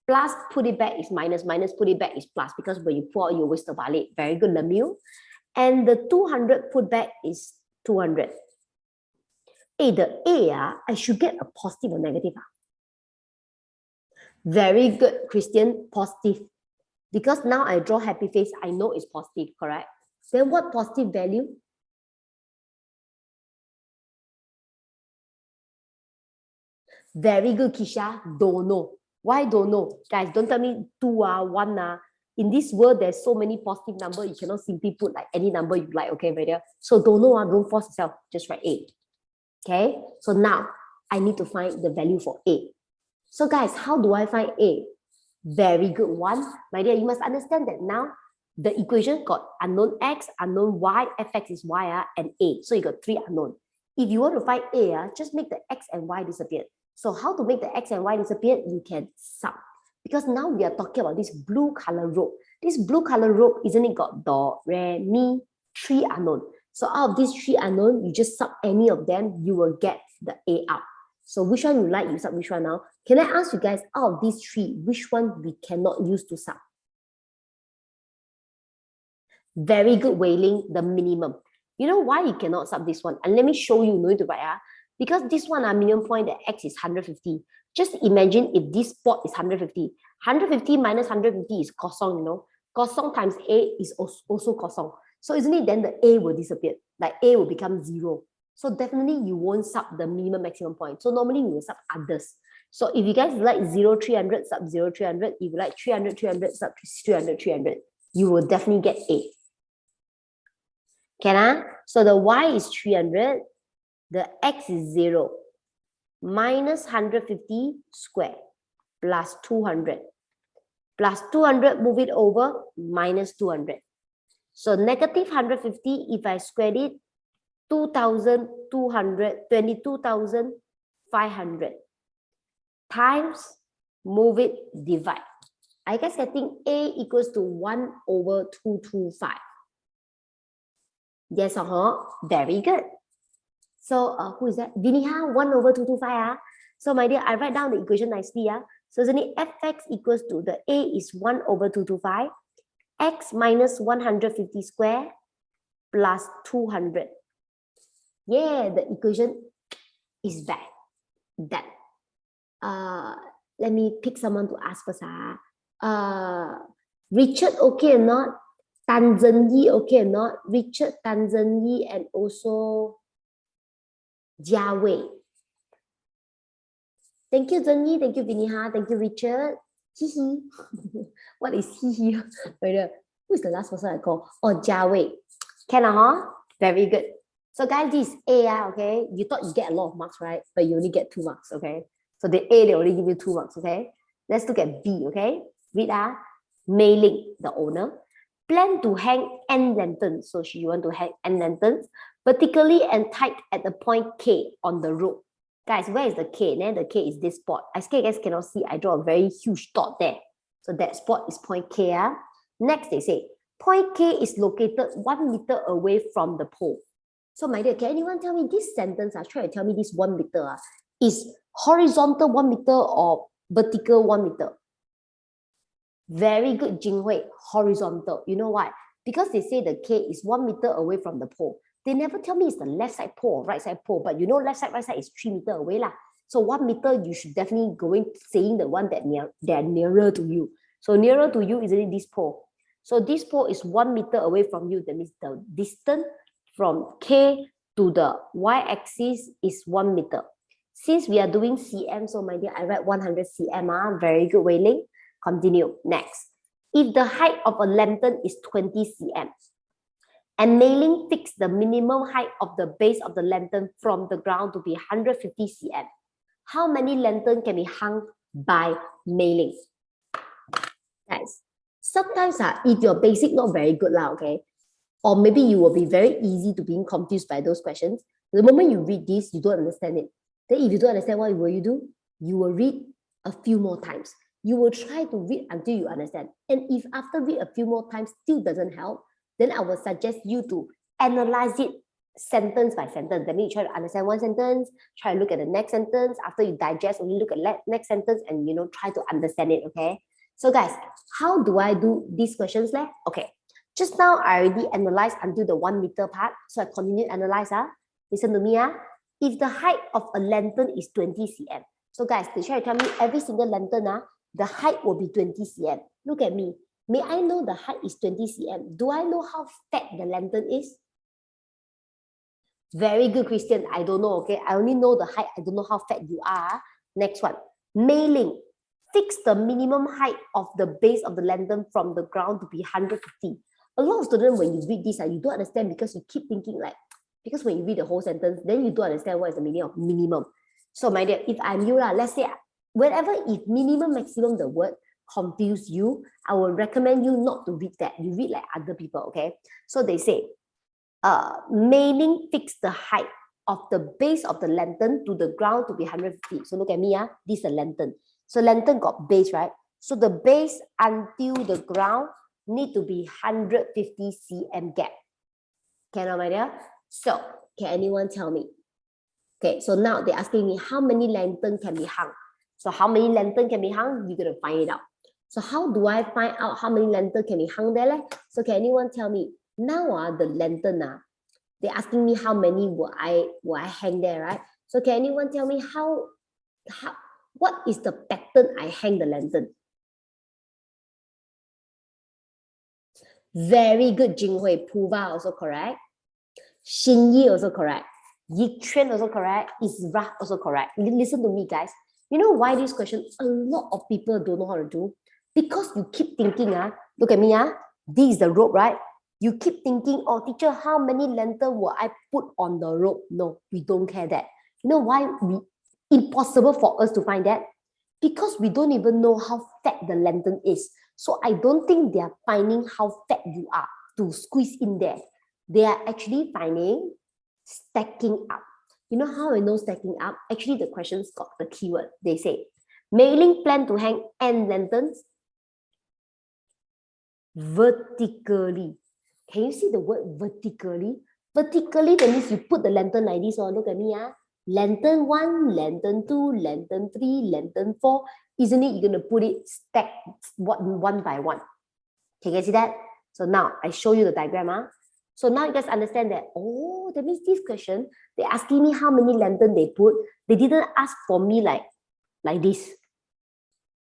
Plus put it back is minus, minus put it back is plus, because when you pull out, you always valid. Very good, Lemieux. And the 200 put back is 200. Hey, the A, I should get a positive or negative. Very good, Christian, positive. Because now I draw happy face, I know it's positive, correct? Then what positive value? Very good, Kisha, don't know. Why don't know? Guys, don't tell me 2, 1. In this world, there's so many positive numbers, you cannot simply put like any number you like, okay, right there? So don't know, don't force yourself, just write A. Okay, so now I need to find the value for A. So guys, how do I find A? Very good one. My dear, you must understand that now the equation got unknown X, unknown Y, fx is Y, and A. So you got 3 unknown. If you want to find A, just make the X and Y disappear. So how to make the X and Y disappear? You can sum. Because now we are talking about this blue color rope. This blue color rope, isn't it got do, re, mi, 3 unknown. So out of these 3 unknown, you just sub any of them, you will get the A out. So which one you like, you sub which one now? Can I ask you guys, out of these 3, which one we cannot use to sub? Very good, Wailing, the minimum. You know why you cannot sub this one? And let me show you, no need to write. Because this one, minimum point, the X is 150. Just imagine if this spot is 150. 150 minus 150 is cosine, you know. Cosine times A is also cosine. So isn't it then the A will disappear? Like A will become 0. So definitely you won't sub the minimum maximum point. So normally we will sub others. So if you guys like 0, 300, sub 0, 300. If you like 300, 300, sub 300, 300. You will definitely get A. Can? So the Y is 300. The X is 0. Minus 150 square. Plus 200. Plus 200, move it over. Minus 200. So negative 150, if I square it, 2,200, 22,500 times, move it, divide. Are you guys getting A equals to 1 over 225? Yes or no? Very good. So who is that? Viniha, 1 over 225. So my dear, I write down the equation nicely. So isn't it fx equals to, the A is 1 over 225, x minus 150 square plus 200. Yeah, the equation is back. Done. Let me pick someone to ask first. Richard, okay or not? Tanzanyi, okay or not? Richard, Tanzanyi, and also Jiawei. Thank you, Zanyi. Thank you, Viniha. Thank you, Richard. Hee. What is hee? Who is the last person I call? Oh, Jiawei. Can Very good. So guys, this is A, okay? You thought you get a lot of marks, right? But you only get 2 marks, okay? So the A, they only give you 2 marks, okay? Let's look at B, okay? Read Mei Ling, the owner. Plan to hang n lanterns. So she want to hang n lanterns vertically and tight at the point K on the rope. Guys, where is the K? Then the K is this spot. I scared you guys cannot see. I draw a very huge dot there. So that spot is point K. Next, they say, point K is located 1 meter away from the pole. So my dear, can anyone tell me this sentence? Try to tell me this 1 meter is horizontal 1 meter or vertical 1 meter? Very good, Jinghui. Horizontal. You know why? Because they say the K is 1 meter away from the pole. They never tell me it's the left side pole or right side pole, but you know left side, right side is 3 meter away lah. So 1 meter, you should definitely saying the one that they're nearer to you. So nearer to you is really this pole. So this pole is 1 meter away from you. That means the distance from K to the y-axis is 1 meter. Since we are doing cm, so my dear, I write 100 cm. Very good, Wei Ling. Continue. Next. If the height of a lantern is 20 cm, and Mei Ling fixed the minimum height of the base of the lantern from the ground to be 150 cm, how many lanterns can be hung by Mei Ling? Guys, sometimes if your basic not very good, okay, or maybe you will be very easy to being confused by those questions. The moment you read this, you don't understand it. Then if you don't understand, what will you do? You will read a few more times. You will try to read until you understand. And if after read a few more times still doesn't help, then I will suggest you to analyze it sentence by sentence. That means you try to understand one sentence, try to look at the next sentence. After you digest, only look at next sentence and try to understand it, okay? So guys, how do I do these questions? Okay, just now I already analyzed until the 1 meter part. So I continue to analyze. Listen to me. If the height of a lantern is 20 cm. So guys, they try to tell me every single lantern, the height will be 20 cm. Look at me. May I know the height is 20 cm? Do I know how fat the lantern is? Very good, Christian. I don't know, okay? I only know the height. I don't know how fat you are. Next one. Mei Ling. Fix the minimum height of the base of the lantern from the ground to be 150. A lot of students, when you read this, you don't understand because you keep thinking because when you read the whole sentence, then you don't understand what is the meaning of minimum. So my dear, if I'm you, let's say, if minimum, maximum, the word confuse you, I will recommend you not to read that. You read like other people, okay? So they say, Mei Ling fixed the height of the base of the lantern to the ground to be 150. So look at me, this is a lantern. So lantern got base, right? So the base until the ground need to be 150 cm gap. Can my dear? So can anyone tell me? Okay, so now they're asking me how many lanterns can be hung. So how many lanterns can be hung? You're going to find it out. So how do I find out how many lanterns can be hung there? So can anyone tell me? Now the lantern, they're asking me how many will I hang there, right? So can anyone tell me what is the pattern I hang the lantern? Very good, Jinghui. Puva also correct. Xinyi also correct. Yichuan also correct. Isra also correct. Listen to me, guys. You know why this question a lot of people don't know how to do? Because you keep thinking, look at me, this is the rope, right? You keep thinking, oh, teacher, how many lanterns will I put on the rope? No, we don't care that. You know why impossible for us to find that? Because we don't even know how fat the lantern is. So I don't think they are finding how fat you are to squeeze in there. They are actually finding stacking up. You know how I know stacking up? Actually, the questions got the keyword. They say, Mei Ling plan to hang n lanterns vertically. Can you see the word vertically? Vertically, that means you put the lantern like this. Look at me. Lantern 1, lantern 2, lantern 3, lantern 4. Isn't it you're going to put it stacked one by one? Can you guys see that? So now I show you the diagram. So now you guys understand that, oh, that means this question, they're asking me how many lanterns they put. They didn't ask for me like this.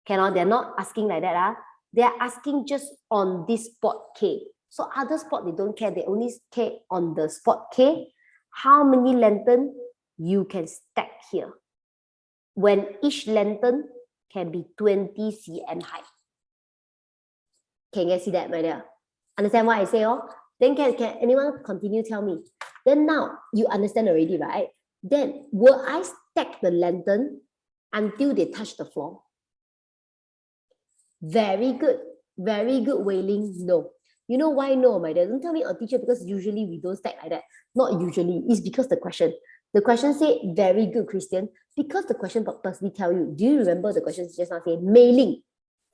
They're not asking like that. They're asking just on this spot K. So other spot, they don't care. They only care on the spot K. How many lanterns you can stack here? When each lantern can be 20 cm height. Can you guys see that, my dear? Understand what I say? Then can anyone continue tell me? Then now you understand already, right? Then will I stack the lantern until they touch the floor? Very good. Very good, Wei Ling. No. You know why no, my dear? Don't tell me a teacher because usually we don't stack like that. Not usually. It's because the question. The question say, very good, Christian. Because the question purposely tell you. Do you remember the question just now say mailing,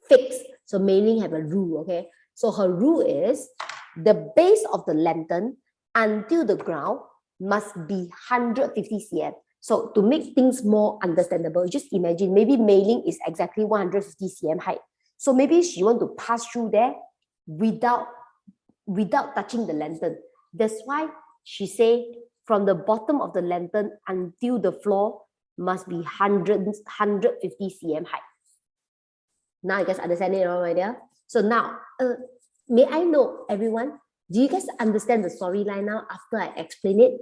fixed. So mailing have a rule, okay? So her rule is the base of the lantern until the ground must be 150 cm. So to make things more understandable, just imagine maybe mailing is exactly 150 cm height. So maybe she want to pass through there without touching the lantern. That's why she say from the bottom of the lantern until the floor must be 150 cm height. Now you guys understand it, my dear? So now, may I know, everyone, do you guys understand the storyline now after I explain it?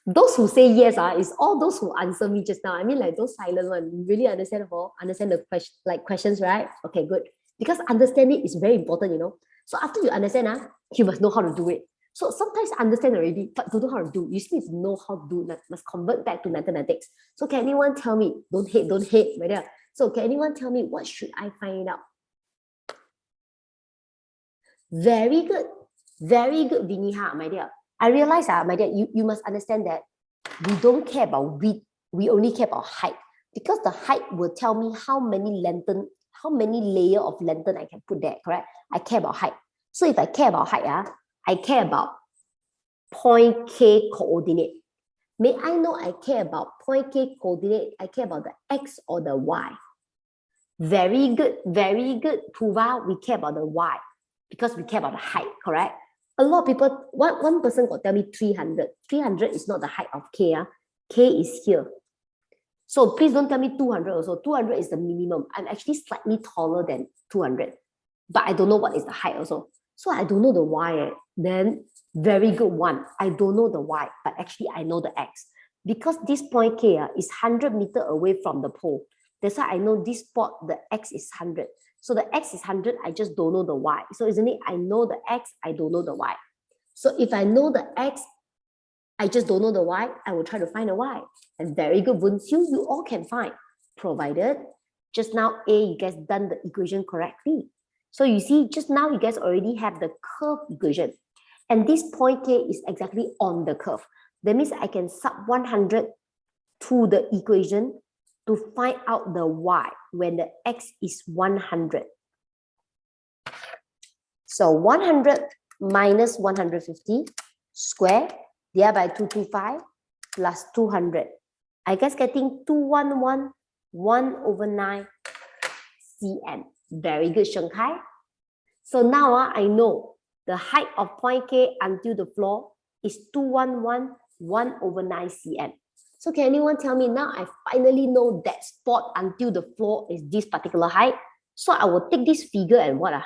Those who say yes is all those who answer me just now. I mean, like those silent ones. You really understand the question, like questions, right? Okay, good. Because understanding is very important, you know. So after you understand, you must know how to do it. So sometimes understand already, but don't know how to do. You still need to know how to do. Must convert back to mathematics. So can anyone tell me? Don't hate, my dear. So can anyone tell me what should I find out? Very good, Viniha, my dear. I realize, my dear, you must understand that we don't care about width. We only care about height, because the height will tell me how many layer of lantern I can put there. Correct? I care about height. So if I care about height, I care about point K coordinate. May I know I care about point K coordinate? I care about the X or the Y. Very good, Puva. We care about the Y because we care about the height, correct? A lot of people, one person got tell me 300. 300 is not the height of K. K is here. So please don't tell me 200 also. 200 is the minimum. I'm actually slightly taller than 200. But I don't know what is the height also. So I don't know the Y. Then very good one. I don't know the Y, but actually I know the X. Because this point K is 100 meters away from the pole. That's why I know this spot, the X is 100. So the X is 100, I just don't know the Y. So isn't it, I know the X, I don't know the Y. So if I know the X, I just don't know the Y, I will try to find the Y. And very good, Bunsiu, you all can find, provided just now you guys done the equation correctly. So you see, just now you guys already have the curve equation. And this point K is exactly on the curve. That means I can sub 100 to the equation to find out the Y when the X is 100. So 100 minus 150 square divided by 225 plus 200. I guess getting 211 1/9 cm. Very good, Sheng Kai. So now I know the height of point K until the floor is 211 1/9 cm. So can anyone tell me now I finally know that spot until the floor is this particular height? So I will take this figure and what?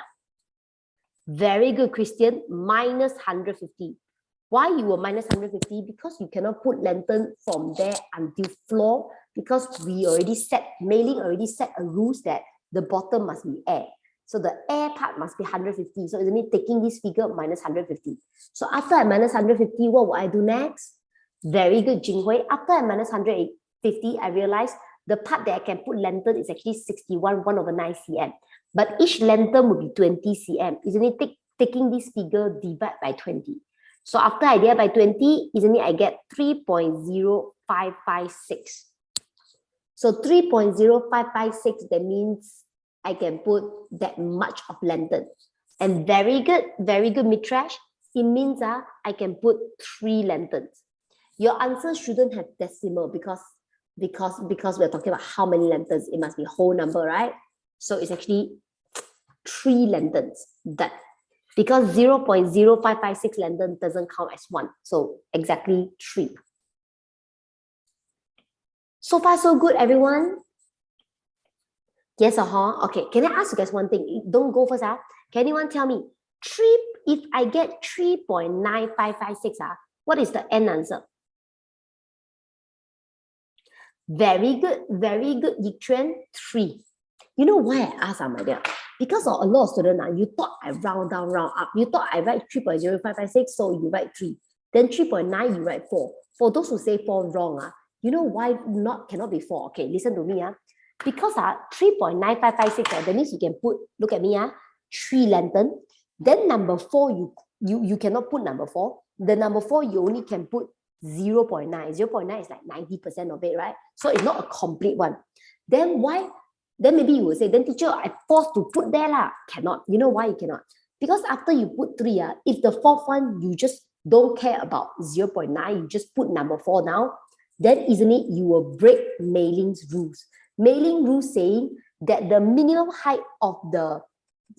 Very good, Christian, minus 150. Why you will minus 150? Because you cannot put lantern from there until floor, because we already set, mailing already set a rules that the bottom must be air. So the air part must be 150. So isn't it taking this figure minus 150? So after I minus 150, what will I do next? Very good, Jinghui. After I minus 150, I realized the part that I can put lantern is actually 61 1/9 cm. But each lantern would be 20 cm. Isn't it taking this figure divide by 20? So after I divide by 20, isn't it I get 3.0556. So 3.0556, that means I can put that much of lantern. And very good, Mitrash. It means I can put 3 lanterns. Your answer shouldn't have decimal because we're talking about how many lanterns. It must be whole number, right? So it's actually 3 lanterns. That because 0.0556 lantern doesn't count as 1. So exactly 3. So far, so good, everyone. Yes or huh? Okay, can I ask you guys one thing? Don't go first. Can anyone tell me if I get 3.9556, what is the end answer? Very good, Yichuan, 3. You know why I asked, my dear? Because of a lot of students, you thought I round down, round up. You thought I write 3.0556, so you write 3. Then 3.9, you write 4. For those who say 4 wrong, you know why cannot be 4? Okay, listen to me. Because 3.9556, that means you can put, look at me, 3 lantern. Then number 4, you cannot put number 4. The number 4, you only can put 0.9. 0.9 is like 90% of it, right? So it's not a complete one. Then why? Then maybe you will say, then teacher, I forced to put there lah. Cannot. You know why you cannot? Because after you put 3, if the 4th one, you just don't care about 0.9, you just put number 4 now, then isn't it you will break mailing's rules. Mailing rules saying that the minimum height of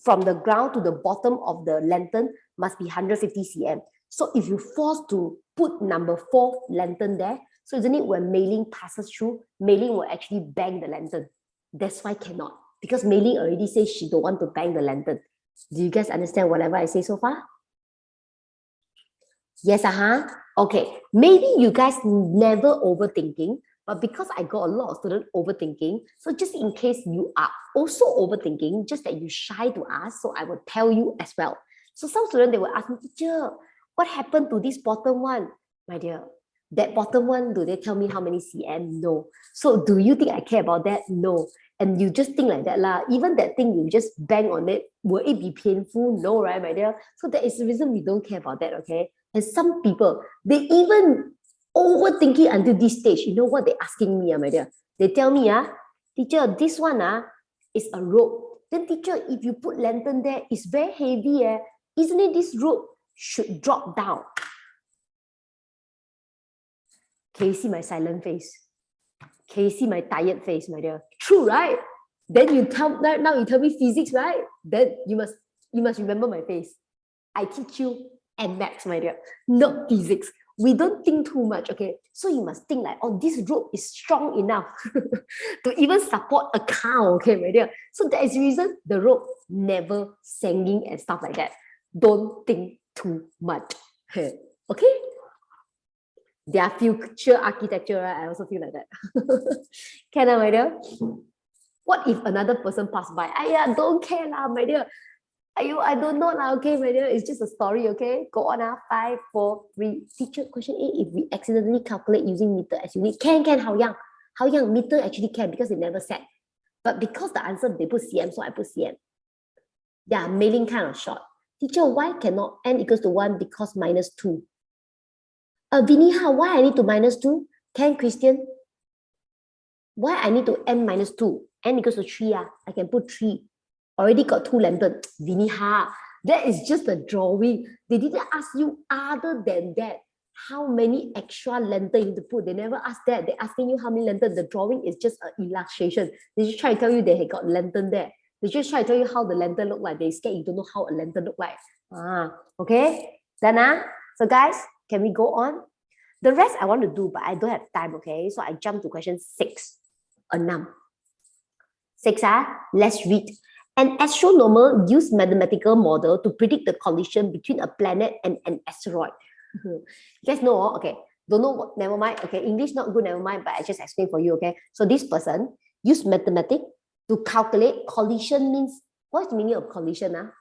from the ground to the bottom of the lantern must be 150 cm. So if you force to put number 4 lantern there, so isn't it when mailing passes through, mailing will actually bang the lantern. That's why cannot. Because mailing already says she don't want to bang the lantern. Do you guys understand whatever I say so far? Yes, okay. Maybe you guys never overthinking, but because I got a lot of students overthinking, so just in case you are also overthinking, just that you shy to ask, so I will tell you as well. So some students, they will ask me, teacher, what happened to this bottom one? My dear, that bottom one, do they tell me how many cm? No. So do you think I care about that? No. And you just think like that lah. Even that thing, you just bang on it. Will it be painful? No, right, my dear? So that is the reason we don't care about that, okay? And some people, they even overthinking until this stage. You know what they're asking me, my dear? They tell me, teacher, this one is a rope. Then teacher, if you put lantern there, it's very heavy. Isn't it this rope should drop down? Can you see my silent face? Can you see my tired face, my dear? True, right? Then you now you tell me physics, right? Then you must remember my face. I teach you and maths, my dear, not physics. We don't think too much, okay? So you must think like, oh, this rope is strong enough to even support a cow, okay, my dear? So that is the reason the rope never singing and stuff like that. Don't think too much, okay? Their future architecture, right? I also feel like that. Can I, my dear? What if another person passed by? Don't care lah, my dear. I don't know lah, okay, my dear. It's just a story, okay? Go on, 5, 4, 3. Teacher, question A, if we accidentally calculate using meter as unit, can, how young? Meter actually can because they never said. But because the answer, they put cm, so I put cm. Yeah, mailing kind of short. Teacher, why cannot n equals to 1 because minus 2? Viniha, why I need to minus 2? Can, Christian? Why I need to n minus 2? N equals to 3, I can put 3. Already got 2 lanterns. Viniha, that is just a drawing. They didn't ask you other than that. How many extra lanterns you need to put? They never asked that. They're asking you how many lanterns. The drawing is just an illustration. They just try to tell you they had got lantern there. They just try to tell you how the lantern look like. They scared you don't know how a lantern look like. Okay? Done, So guys, can we go on? The rest I want to do, but I don't have time, okay? So I jump to question 6. 6, let's read. An astronomer used mathematical model to predict the collision between a planet and an asteroid. You guys know, okay? Don't know what, never mind. Okay, English not good, never mind, but I just explain for you, okay? So this person used mathematics to calculate collision means, what's the meaning of collision?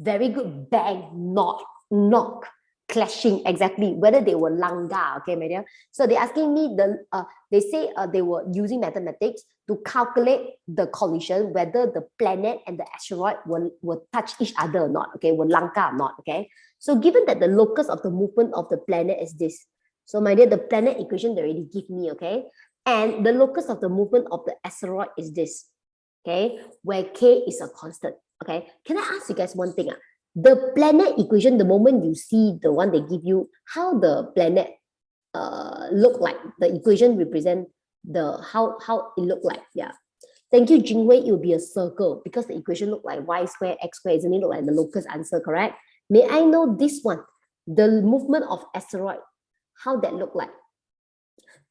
Very good, bang, knock, clashing, exactly, whether they were langgar, okay, my dear? So they're asking me, they say they were using mathematics to calculate the collision, whether the planet and the asteroid will touch each other or not, okay, will langgar or not, okay? So given that the locus of the movement of the planet is this, so my dear, the planet equation they already give me, okay? And the locus of the movement of the asteroid is this, okay? Where K is a constant, okay? Can I ask you guys one thing? The planet equation, the moment you see the one they give you, how the planet look like, the equation represent the how it look like. Yeah, thank you, Jingwei. It will be a circle because the equation look like y square x square, isn't it? Look like the locus answer, correct? May I know this one, the movement of asteroid, how that look like?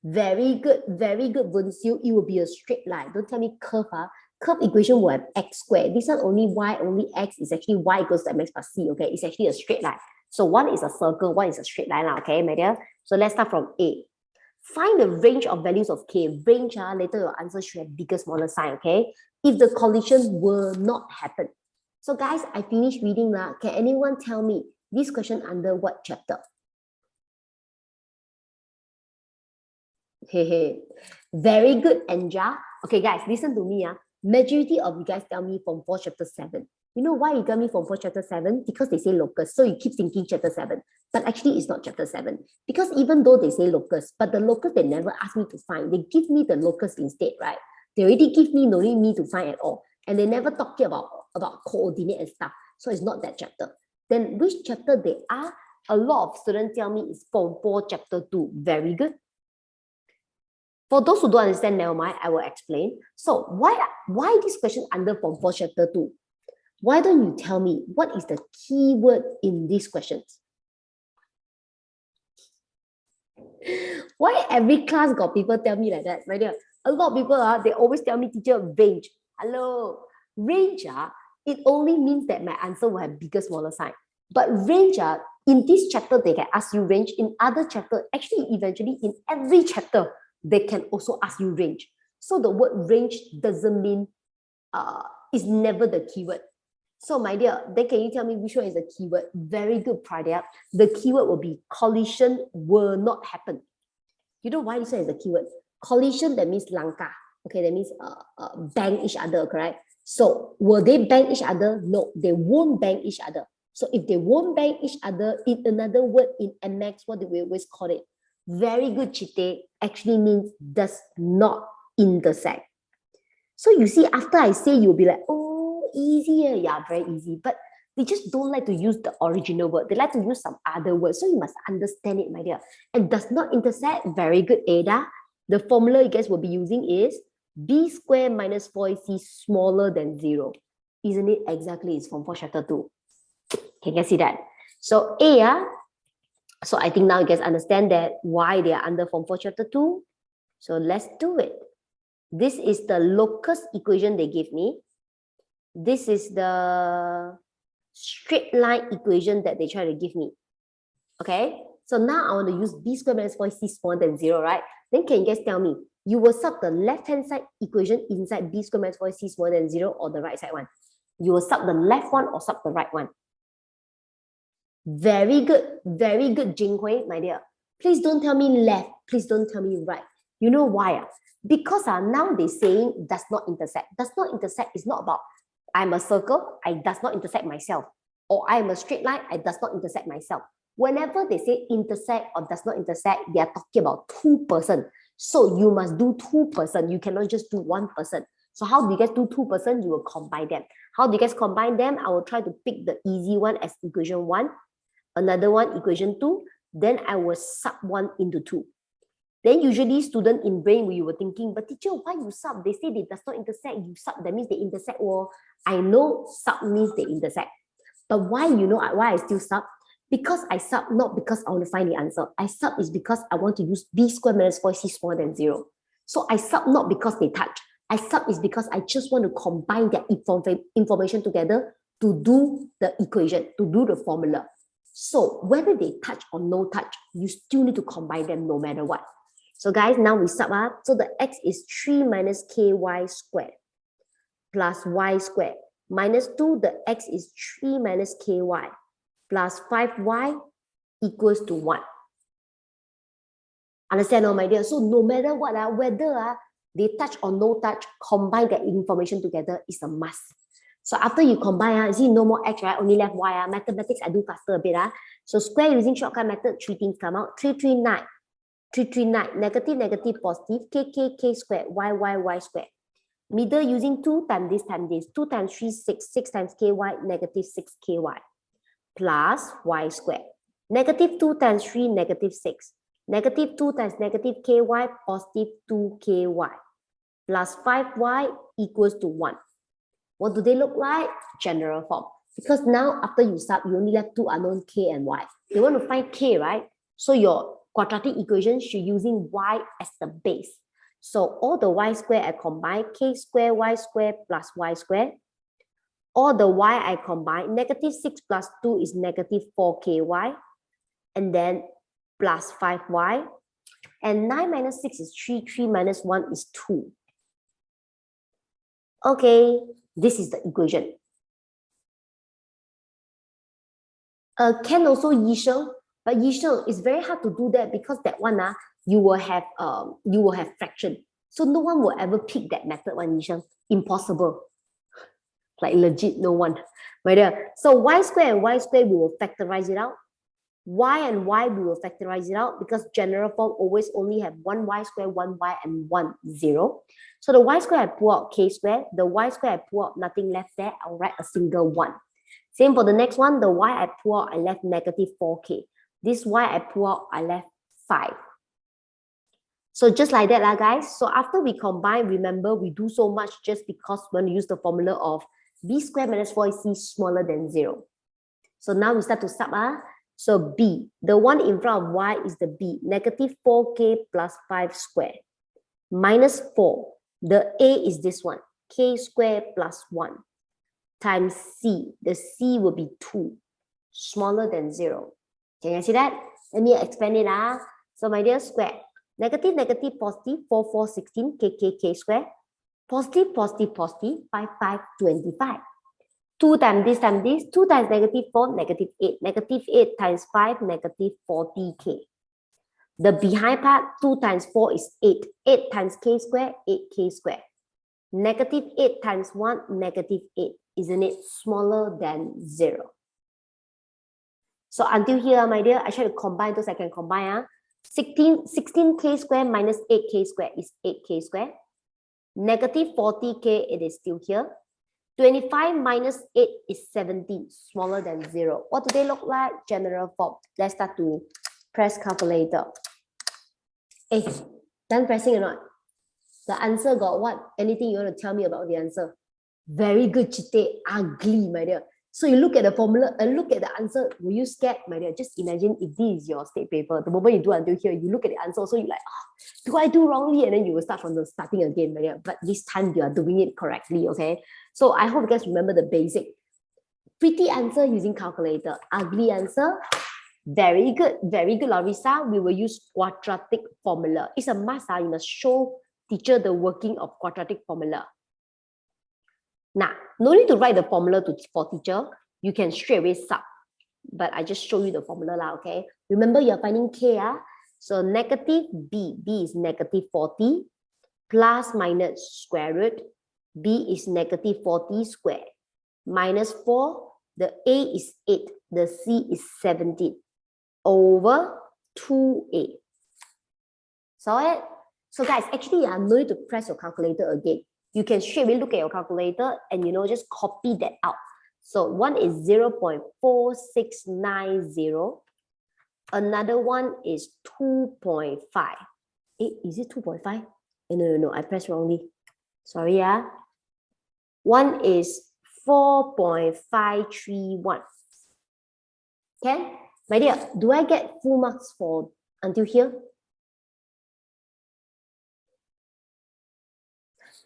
Very good, Vunsiu. It will be a straight line. Don't tell me curve. Curve equation will have x squared. This one only y, only x is actually y equals to mx plus c, okay? It's actually a straight line. So one is a circle, one is a straight line, okay, my dear? So let's start from A. Find the range of values of K. Range, later your answer should have bigger, smaller sign, okay? If the collision will not happen. So guys, I finished reading now. Can anyone tell me this question under what chapter? Hey. Very good, Anja. Okay, guys, listen to me. Majority of you guys tell me from 4 chapter 7. You know why you tell me from 4 chapter 7? Because they say locus. So you keep thinking chapter 7. But actually it's not chapter 7. Because even though they say locus, but the locus they never ask me to find. They give me the locus instead, right? They already give me, no need me to find at all. And they never talk about coordinate and stuff. So it's not that chapter. Then which chapter they are? A lot of students tell me it's Form 4 chapter 2. Very good. For those who don't understand, never mind, I will explain. So why this question under Form 4 chapter 2? Why don't you tell me what is the key word in these questions? Why every class got people tell me like that, my dear? A lot of people, they always tell me, teacher, range. Hello, range, it only means that my answer will have bigger, smaller sign. But range, in this chapter, they can ask you range. In other chapter, actually, eventually, in every chapter, they can also ask you range. So the word range doesn't mean, is never the keyword. So my dear, then can you tell me which one is the keyword? Very good, Pradya. The keyword will be collision will not happen. You know why this one is the keyword? Collision, that means langkah. Okay, that means bang each other, correct? So will they bang each other? No, they won't bang each other. So if they won't bang each other, in another word in MX, what do we always call it? Very good, Chite, actually means does not intersect. So you see, after I say, you'll be like, oh, easier. Yeah, very easy. But they just don't like to use the original word. They like to use some other word. So you must understand it, my dear. And does not intersect. Very good, Ada. The formula you guys will be using is b squared minus 4ac smaller than 0. Isn't it exactly? It's from 4 chapter 2. Can you guys see that? So A, so I think now you guys understand that why they are under Form 4 chapter 2. So let's do it. This is the locus equation they give me. This is the straight line equation that they try to give me. Okay, so now I want to use b squared minus 4ac smaller than 0, right? Then can you guys tell me, you will sub the left-hand side equation inside b squared minus 4ac smaller than 0 or the right side one? You will sub the left one or sub the right one? Very good, Jing Hui, my dear. Please don't tell me left. Please don't tell me right. You know why? Because now they're saying does not intersect. Does not intersect is not about I'm a circle, I does not intersect myself. Or I'm a straight line, I does not intersect myself. Whenever they say intersect or does not intersect, they are talking about two person. So you must do two person. You cannot just do one person. So how do you guys do two person? You will combine them. How do you guys combine them? I will try to pick the easy one as equation 1. Another one, equation 2, then I will sub 1 into 2. Then usually student in brain, you were thinking, but teacher, why you sub? They say they does not intersect. You sub, that means they intersect. Well, I know sub means they intersect. But why, you know, why I still sub? Because I sub, not because I want to find the answer. I sub is because I want to use b squared minus 4c smaller than 0. So I sub not because they touch. I sub is because I just want to combine their information together to do the equation, to do the formula. So whether they touch or no touch, you still need to combine them no matter what. So guys, now we sub up. So the x is 3 minus ky squared plus y squared minus 2. The x is 3 minus ky plus 5y equals to 1. Understand, no, my dear? So no matter what, whether they touch or no touch, combine that information together is a must. So after you combine, see no more x, right? Only left y. Mathematics, I do faster a bit. So square using shortcut method, 3 things come out. 339. 339, negative, positive, k squared, y squared. Middle using 2 times this. 2 times 3, 6. 6 times ky, negative 6ky. Plus y squared. Negative 2 times 3, negative 6. Negative 2 times negative ky, positive 2ky. Plus 5y equals to 1. What do they look like? General form. Because now after you sub, you only have 2 unknown k and y. You want to find k, right? So your quadratic equation should using y as the base. So all the y square I combine, k square y square plus y square. All the y I combine, negative 6 plus 2 is negative 4ky. And then plus 5y. And 9 minus 6 is 3. 3 minus 1 is 2. Okay, this is the equation. Can also Yisheng, but Yisheng is very hard to do that because that one you will have fraction. So no one will ever pick that method one, Yisheng. Impossible. Like legit, no one. My dear. So y square and y square, we will factorize it out. Y and y, we will factorize it out because general form always only have one y square, one y, and 1, 0. So the y square, I pull out k square. The y square, I pull out nothing left there. I'll write a single 1. Same for the next one. The y I pull out, I left negative 4k. This y I pull out, I left 5. So just like that, guys. So after we combine, remember, we do so much just because we're going to use the formula of b squared minus 4ac smaller than 0. So now we start to sub. So b, the one in front of y is the b, negative 4k plus 5 squared, minus 4. The a is this one, k squared plus 1, times c. The c will be 2, smaller than 0. Can you see that? Let me expand it. So my dear, square. Negative, negative, positive, 4, 4, 16, k square. Positive, positive, positive, 5, 5, 25. 2 times this, 2 times negative 4, negative 8. Negative 8 times 5, negative 40k. The behind part, 2 times 4 is 8. 8 times k square, 8k square. Negative 8 times 1, negative 8. Isn't it smaller than 0? So until here, my dear, I try to combine those I can combine. 16k square minus 8k square is 8k square. Negative 40k, it is still here. 25 minus 8 is 17, smaller than 0. What do they look like? General form. Let's start to press calculator. Hey, done pressing or not? The answer got what? Anything you want to tell me about the answer? Very good, Chite. Ugly, my dear. So you look at the formula and look at the answer. Were you scared, my dear? Just imagine if this is your state paper. The moment you do until here, you look at the answer. So you're like, do I do wrongly? And then you will start from the starting again, my dear. But this time you are doing it correctly, okay? So I hope you guys remember the basic. Pretty answer using calculator. Ugly answer. Very good, Larissa. We will use quadratic formula. It's a must. You must show teacher the working of quadratic formula. Now, no need to write the formula for teacher. You can straight away sub. But I just show you the formula, okay? Remember, you're finding k. So negative b. B is negative 40 plus minus square root. B is negative 40 squared. Minus 4. The a is 8. The c is 17. Over 2a. Saw it? So guys, actually, no need to press your calculator again. You can straight away look at your calculator and, just copy that out. So one is 0.4690. Another one is 2.5. Is it 2.5? No, I pressed wrongly. Sorry, One is 4.531. Okay? My dear, do I get full marks for until here?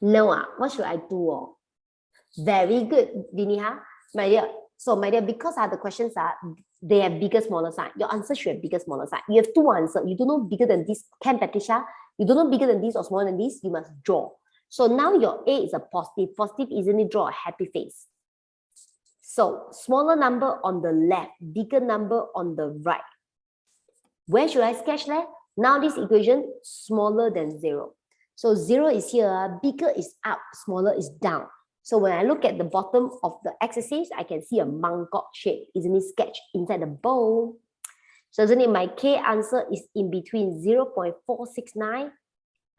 No, what should I do? Very good, Viniha. My dear. So, my dear, because the questions they have bigger, smaller sign. Your answer should have bigger, smaller sign. You have two answers. You don't know bigger than this. Can Patricia? You don't know bigger than this or smaller than this. You must draw. So now your A is a positive. Positive, isn't it? Draw a happy face. So smaller number on the left, bigger number on the right. Where should I sketch that? Now this equation, smaller than 0. So 0 is here, bigger is up, smaller is down. So when I look at the bottom of the x-axis, I can see a mangkok shape. Isn't it sketched inside the bowl? So isn't it my K answer is in between 0.469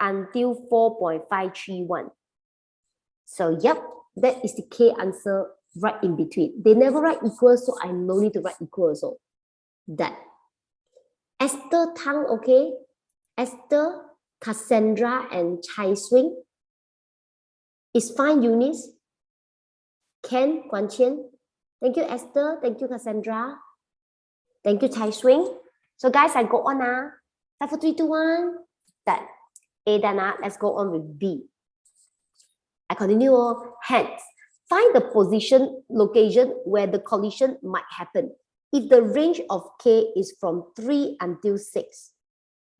until 4.531. So yep, that is the K answer right in between. They never write equal, so I no need to write equal also. That. Esther Tang, okay? Esther, Cassandra, and Chai Swing. Is fine, Eunice. Ken, Guan Qian. Thank you, Esther. Thank you, Cassandra. Thank you, Chai Swing. So guys, I go on now. 5, 4, 3, 2, 1. Done. A done. Let's go on with B. I continue. Hence, find the position, location where the collision might happen. If the range of K is from 3 until 6,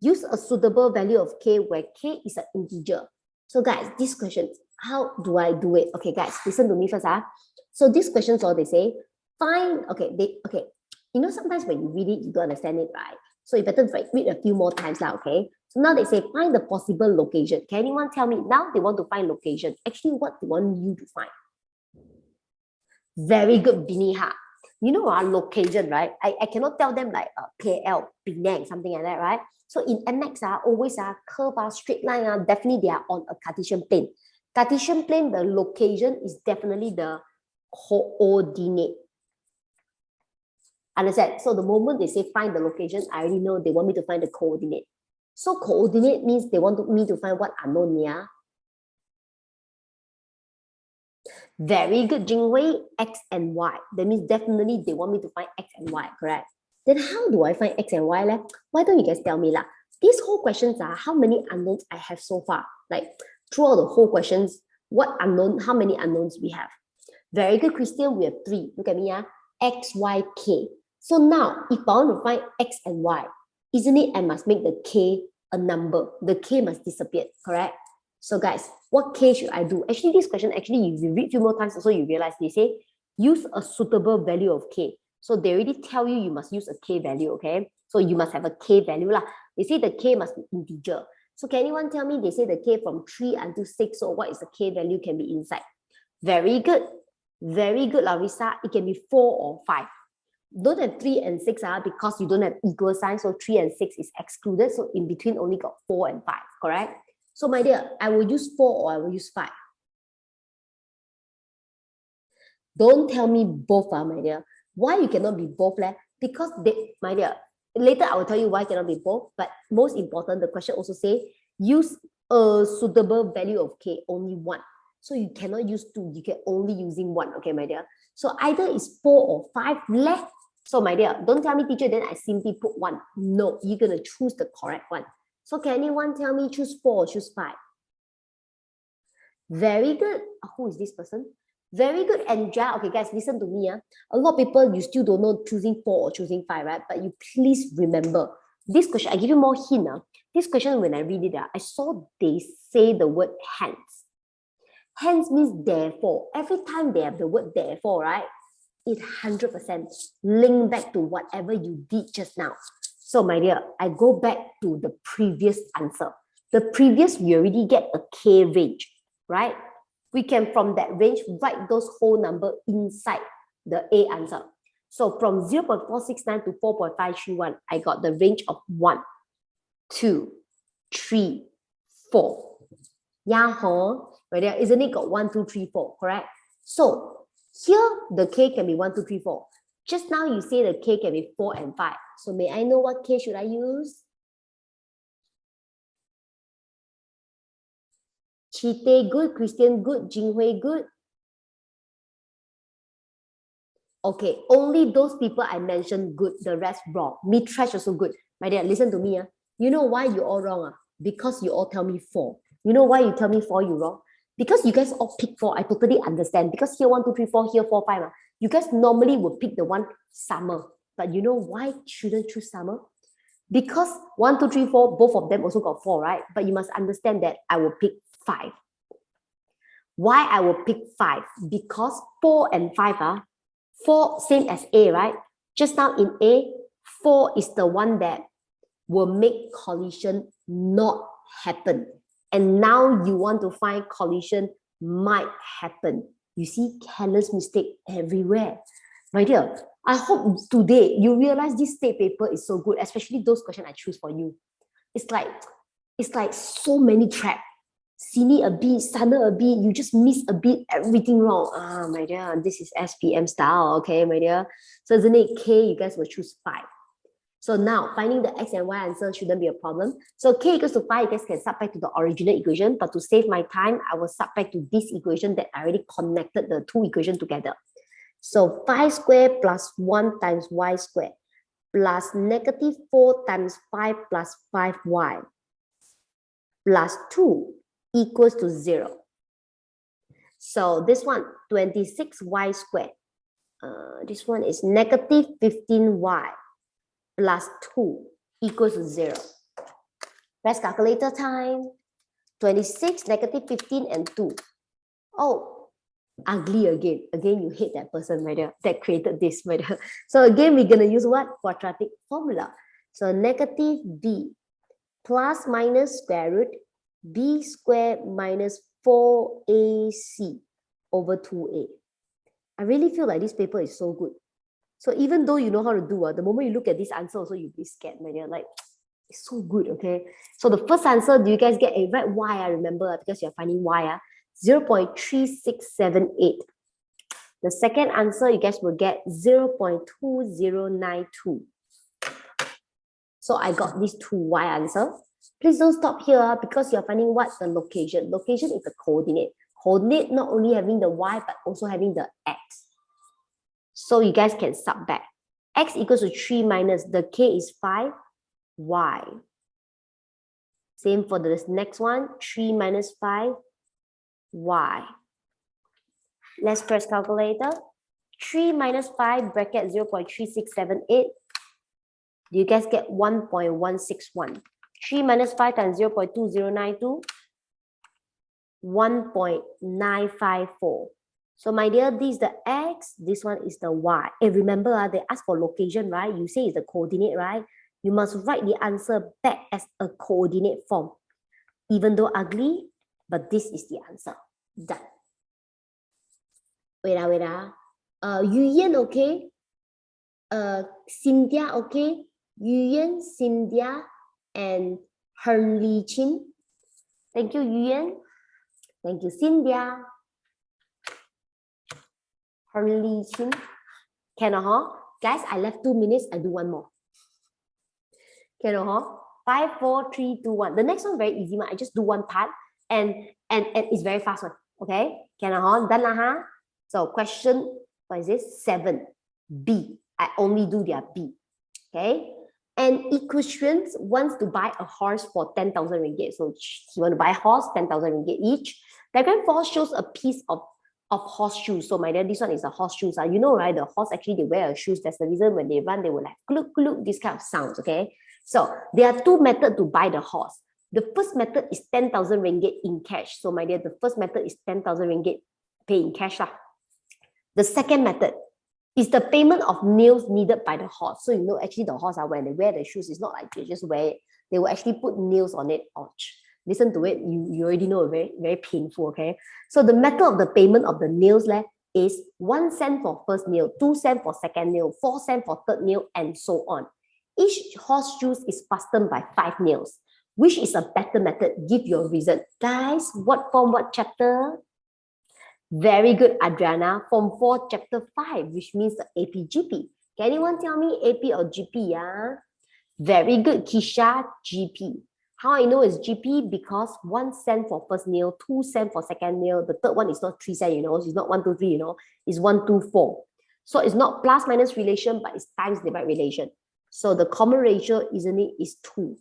use a suitable value of K where K is an integer. So guys, this question, how do I do it? Okay, guys, listen to me first. So these questions, all they say, find, okay. You know, sometimes when you read it, you don't understand it, right? So you better read a few more times, okay? So now they say find the possible location. Can anyone tell me? Now they want to find location. Actually, what they want you to find? Very good, Biniha. You know our location, right? I cannot tell them like KL, Penang, something like that, right? So in MX, always curve, straight line, definitely they are on a Cartesian plane. Cartesian plane, the location is definitely the coordinate. Understand? So the moment they say find the location, I already know they want me to find the coordinate. So coordinate means they want me to find what unknown, yeah? Very good, Jingwei, X and Y. That means definitely they want me to find X and Y, correct? Then how do I find X and Y? Why don't you guys tell me? These whole questions are how many unknowns I have so far. Like throughout the whole questions, what unknown, how many unknowns we have. Very good, Christian, we have 3. Look at me, X, Y, K. So now, if I want to find X and Y, isn't it I must make the K a number? The K must disappear, correct? So guys, what K should I do? Actually, this question, if you read a few more times, also you realize they say, use a suitable value of K. So they already tell you must use a K value, okay? So you must have a K value. They say the K must be integer. So can anyone tell me, they say the K from 3 until 6, so what is the K value can be inside? Very good. Very good, Larissa. It can be 4 or 5. Don't have 3 and 6 because you don't have equal sign. So 3 and 6 is excluded. So in between only got 4 and 5, correct? So my dear, I will use 4 or I will use 5. Don't tell me both, my dear. Why you cannot be both? Because my dear, later I will tell you why cannot be both. But most important, the question also say use a suitable value of K, only 1. So you cannot use 2. You can only using 1. Okay, my dear. So either it's 4 or 5 left. So my dear, don't tell me teacher, then I simply put 1. No, you're going to choose the correct one. So can anyone tell me choose 4 or choose 5? Very good. Who is this person? Very good, Andrea. Okay, guys, listen to me. A lot of people, you still don't know choosing 4 or choosing 5, right? But you please remember, this question, I give you more hint. This question, when I read it, I saw they say the word hence. Hence means therefore. Every time they have the word therefore, right? It 100% link back to whatever you did just now. So my dear, I go back to the previous answer. The previous, we already get a K range, right? We can, from that range, write those whole number inside the A answer. So from 0.469 to 4.531, I got the range of 1, 2, 3, 4. Yeah, right there, isn't it got 1, 2, 3, 4, correct? So here, the K can be 1, 2, 3, 4. Just now you say the K can be 4 and 5. So may I know what K should I use? Chite good, Christian good, Jinghui good. Okay, only those people I mentioned good, the rest wrong. Me trash also good. My dear, listen to me. You know why you all wrong? Because you all tell me 4. You know why you tell me 4 you wrong? Because you guys all pick 4. I totally understand. Because here 1, 2, 3, 4, here 4, 5. You guys normally would pick the one summer. But you know why shouldn't choose summer? Because 1, 2, 3, 4, both of them also got 4, right? But you must understand that I will pick 5. Why I will pick 5? Because 4 and 5 4 same as A, right? Just now in A, 4 is the one that will make collision not happen. And now you want to find collision might happen. You see careless mistake everywhere. My dear, I hope today you realize this state paper is so good, especially those questions I choose for you. It's like so many traps. Sini a bit, sana a bit, you just miss a bit, everything wrong. My dear, this is SPM style, okay, my dear. So isn't it K, you guys will choose 5. So now, finding the X and Y answer shouldn't be a problem. So K equals to 5, you guys can sub back to the original equation, but to save my time, I will sub back to this equation that I already connected the 2 equations together. So 5 squared plus 1 times Y squared plus negative 4 times 5 plus 5Y plus 2 equals to 0. So this one, 26y squared. This one is negative 15y plus 2 equals to 0. Press calculator time. 26, negative 15, and 2. Oh, ugly again. Again, you hate that person, my dear, that created this, my dear. So again, we're going to use what? Quadratic formula. So negative b plus minus square root b squared minus 4ac over 2a. I really feel like this paper is so good. So even though you know how to do, the moment you look at this answer also, you'll be scared, man. You're like, it's so good, okay? So the first answer, do you guys get a right y? I remember, because you're finding y, 0.3678. The second answer, you guys will get 0.2092. So I got these two y answer. Please don't stop here, because you're finding what? The location. Location is the coordinate. Coordinate not only having the y, but also having the x. So you guys can sub back. X equals to 3 minus, the k is 5, y. Same for this next one, 3 minus 5, y. Let's press calculator. 3 minus 5 bracket 0.3678. Do you guys get 1.161? 3 minus 5 times 0.2092, 1.954. So my dear, this is the x, this one is the y. And remember, they ask for location, right? You say it's the coordinate, right? You must write the answer back as a coordinate form. Even though ugly, but this is the answer. Done. Wait. Yu Yan, okay? Cynthia, okay? Yu Yan, Cynthia, and Hern Li Chin. Thank you, Yu Yan. Thank you, Cynthia. Hern Li Chin. Cannot, huh? Guys, I left 2 minutes. I do one more. Cannot, huh? 5, 4, 3, 2, 1. The next one very easy, man. I just do one part, and it's very fast one. Okay? Cannot, huh? Done lah, huh? So question, what is this? 7. B. I only do their B. Okay? And equestrians wants to buy a horse for 10,000 ringgit. So he want to buy a horse, 10,000 ringgit each. Diagram 4 shows a piece of horseshoes. So my dear, this one is a horseshoes. You know, right? The horse actually, they wear a shoes. That's the reason when they run, they will like gluk, gluk, this kind of sounds, okay? So there are 2 methods to buy the horse. The first method is 10,000 ringgit in cash. So my dear, the first method is 10,000 ringgit pay in cash lah. The second method is the payment of nails needed by the horse. So you know, actually the horse, when they wear the shoes, it's not like they just wear it. They will actually put nails on it. Ouch. Listen to it, you already know, very, very painful, okay? So the method of the payment of the nails is 1 cent for first nail, 2 cents for second nail, 4 cents for third nail, and so on. Each horseshoes is fastened by 5 nails. Which is a better method? Give your reason. Guys, what form, what chapter? Very good, Adriana. Form 4, chapter 5, which means the AP GP. Can anyone tell me AP or GP? Yeah? Very good, Kisha, GP. How I know it's GP? Because 1 cent for first nail, 2 cents for second nail. The third one is not 3 cents, you know. It's not 1, 2, 3, you know. It's 1, 2, 4. So it's not plus minus relation, but it's times divide relation. So the common ratio, isn't it, is 2.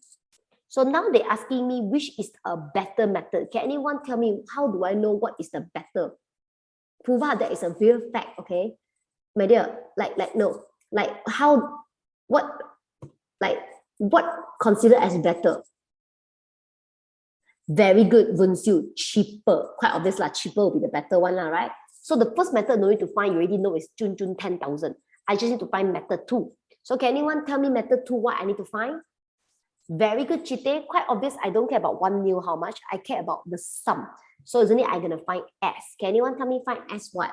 So now they're asking me which is a better method. Can anyone tell me how do I know what is the better? Prova, that is a real fact, okay? My dear, what considered as better? Very good, Vunsiu, cheaper. Quite obvious lah, cheaper will be the better one lah, right? So the first method, no need to find, you already know is 10,000. I just need to find method 2. So can anyone tell me method 2 what I need to find? Very good, Chite. Quite obvious, I don't care about 1 nail how much. I care about the sum. So isn't it I'm going to find S? Can anyone tell me find S what?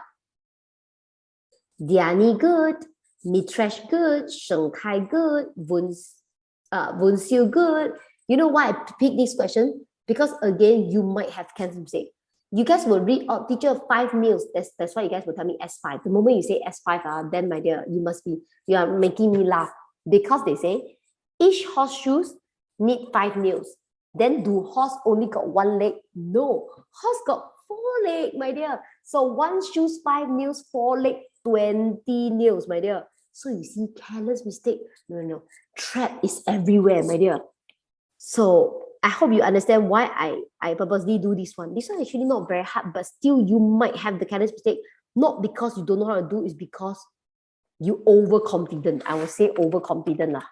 Diani good. Mitresh good. Sheng Kai good. Vunsiu good. You know why I picked this question? Because again, you might have cancer mistake. You guys will read out teacher 5 nails. That's why you guys will tell me S5. The moment you say S5, then my dear, you are making me laugh. Because they say each horseshoes need 5 nails. Then do horse only got 1 leg? No, horse got 4 legs, my dear. So 1 shoes, 5 nails, 4 leg, 20 nails, my dear. So you see, careless mistake. No. Trap is everywhere, my dear. So I hope you understand why I purposely do this one. This one is actually not very hard, but still you might have the careless mistake. Not because you don't know how to do, it's because you overconfident. I will say overconfident lah.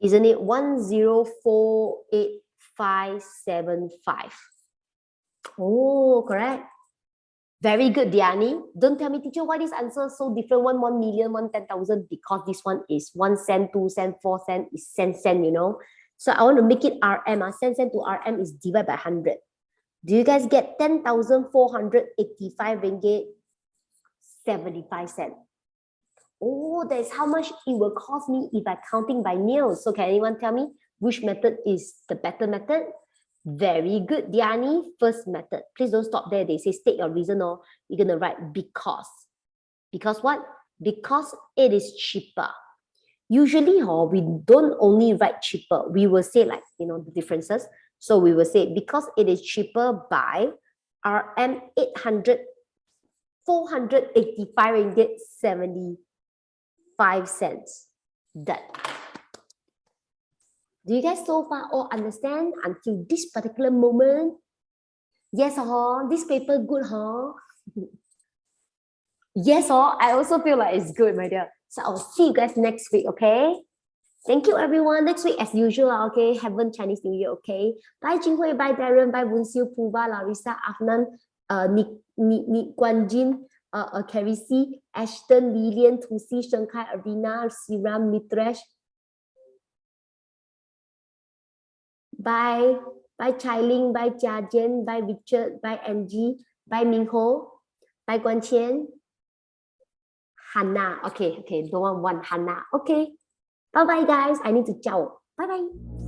Isn't it 1048,575? Oh, correct. Very good, Diani. Don't tell me, teacher, why this answer is so different? 1 million, 1 10,000. Because this one is 1 cent, 2 cent, 4 cent, is cent, you know. So I want to make it RM. Cent to RM is divided by 100. Do you guys get 10,485 ringgit 75 cents? Oh, that's how much it will cost me if I counting by nil. So can anyone tell me which method is the better method? Very good, Diani. First method. Please don't stop there. They say state your reason, or you're going to write because. Because what? Because it is cheaper. Usually, we don't only write cheaper. We will say like, the differences. So we will say because it is cheaper by RM 485 ringgit 75 cents. Done. Do you guys so far all understand until this particular moment? Yes, this paper good, Yes, I also feel like it's good, my dear. So I'll see you guys next week, okay? Thank you, everyone. Next week, as usual, okay? Heaven Chinese New Year, okay? Bye, Jinghui. Bye, Darren. Bye, Wunsiu, Puba, Larissa, Afnan, Nick Guan Jin, Carisi, Ashton, Lilian, Tusi, Shankai, Arina, Siram, Mitresh. Bye. Bye, Chai-Ling. Bye, Jia Jian. Bye, Richard. Bye, Angie. Bye, Mingho. Bye, Guan Qian. Hannah. Okay. No one want Hannah. Okay. Bye-bye, guys. I need to ciao. Bye-bye.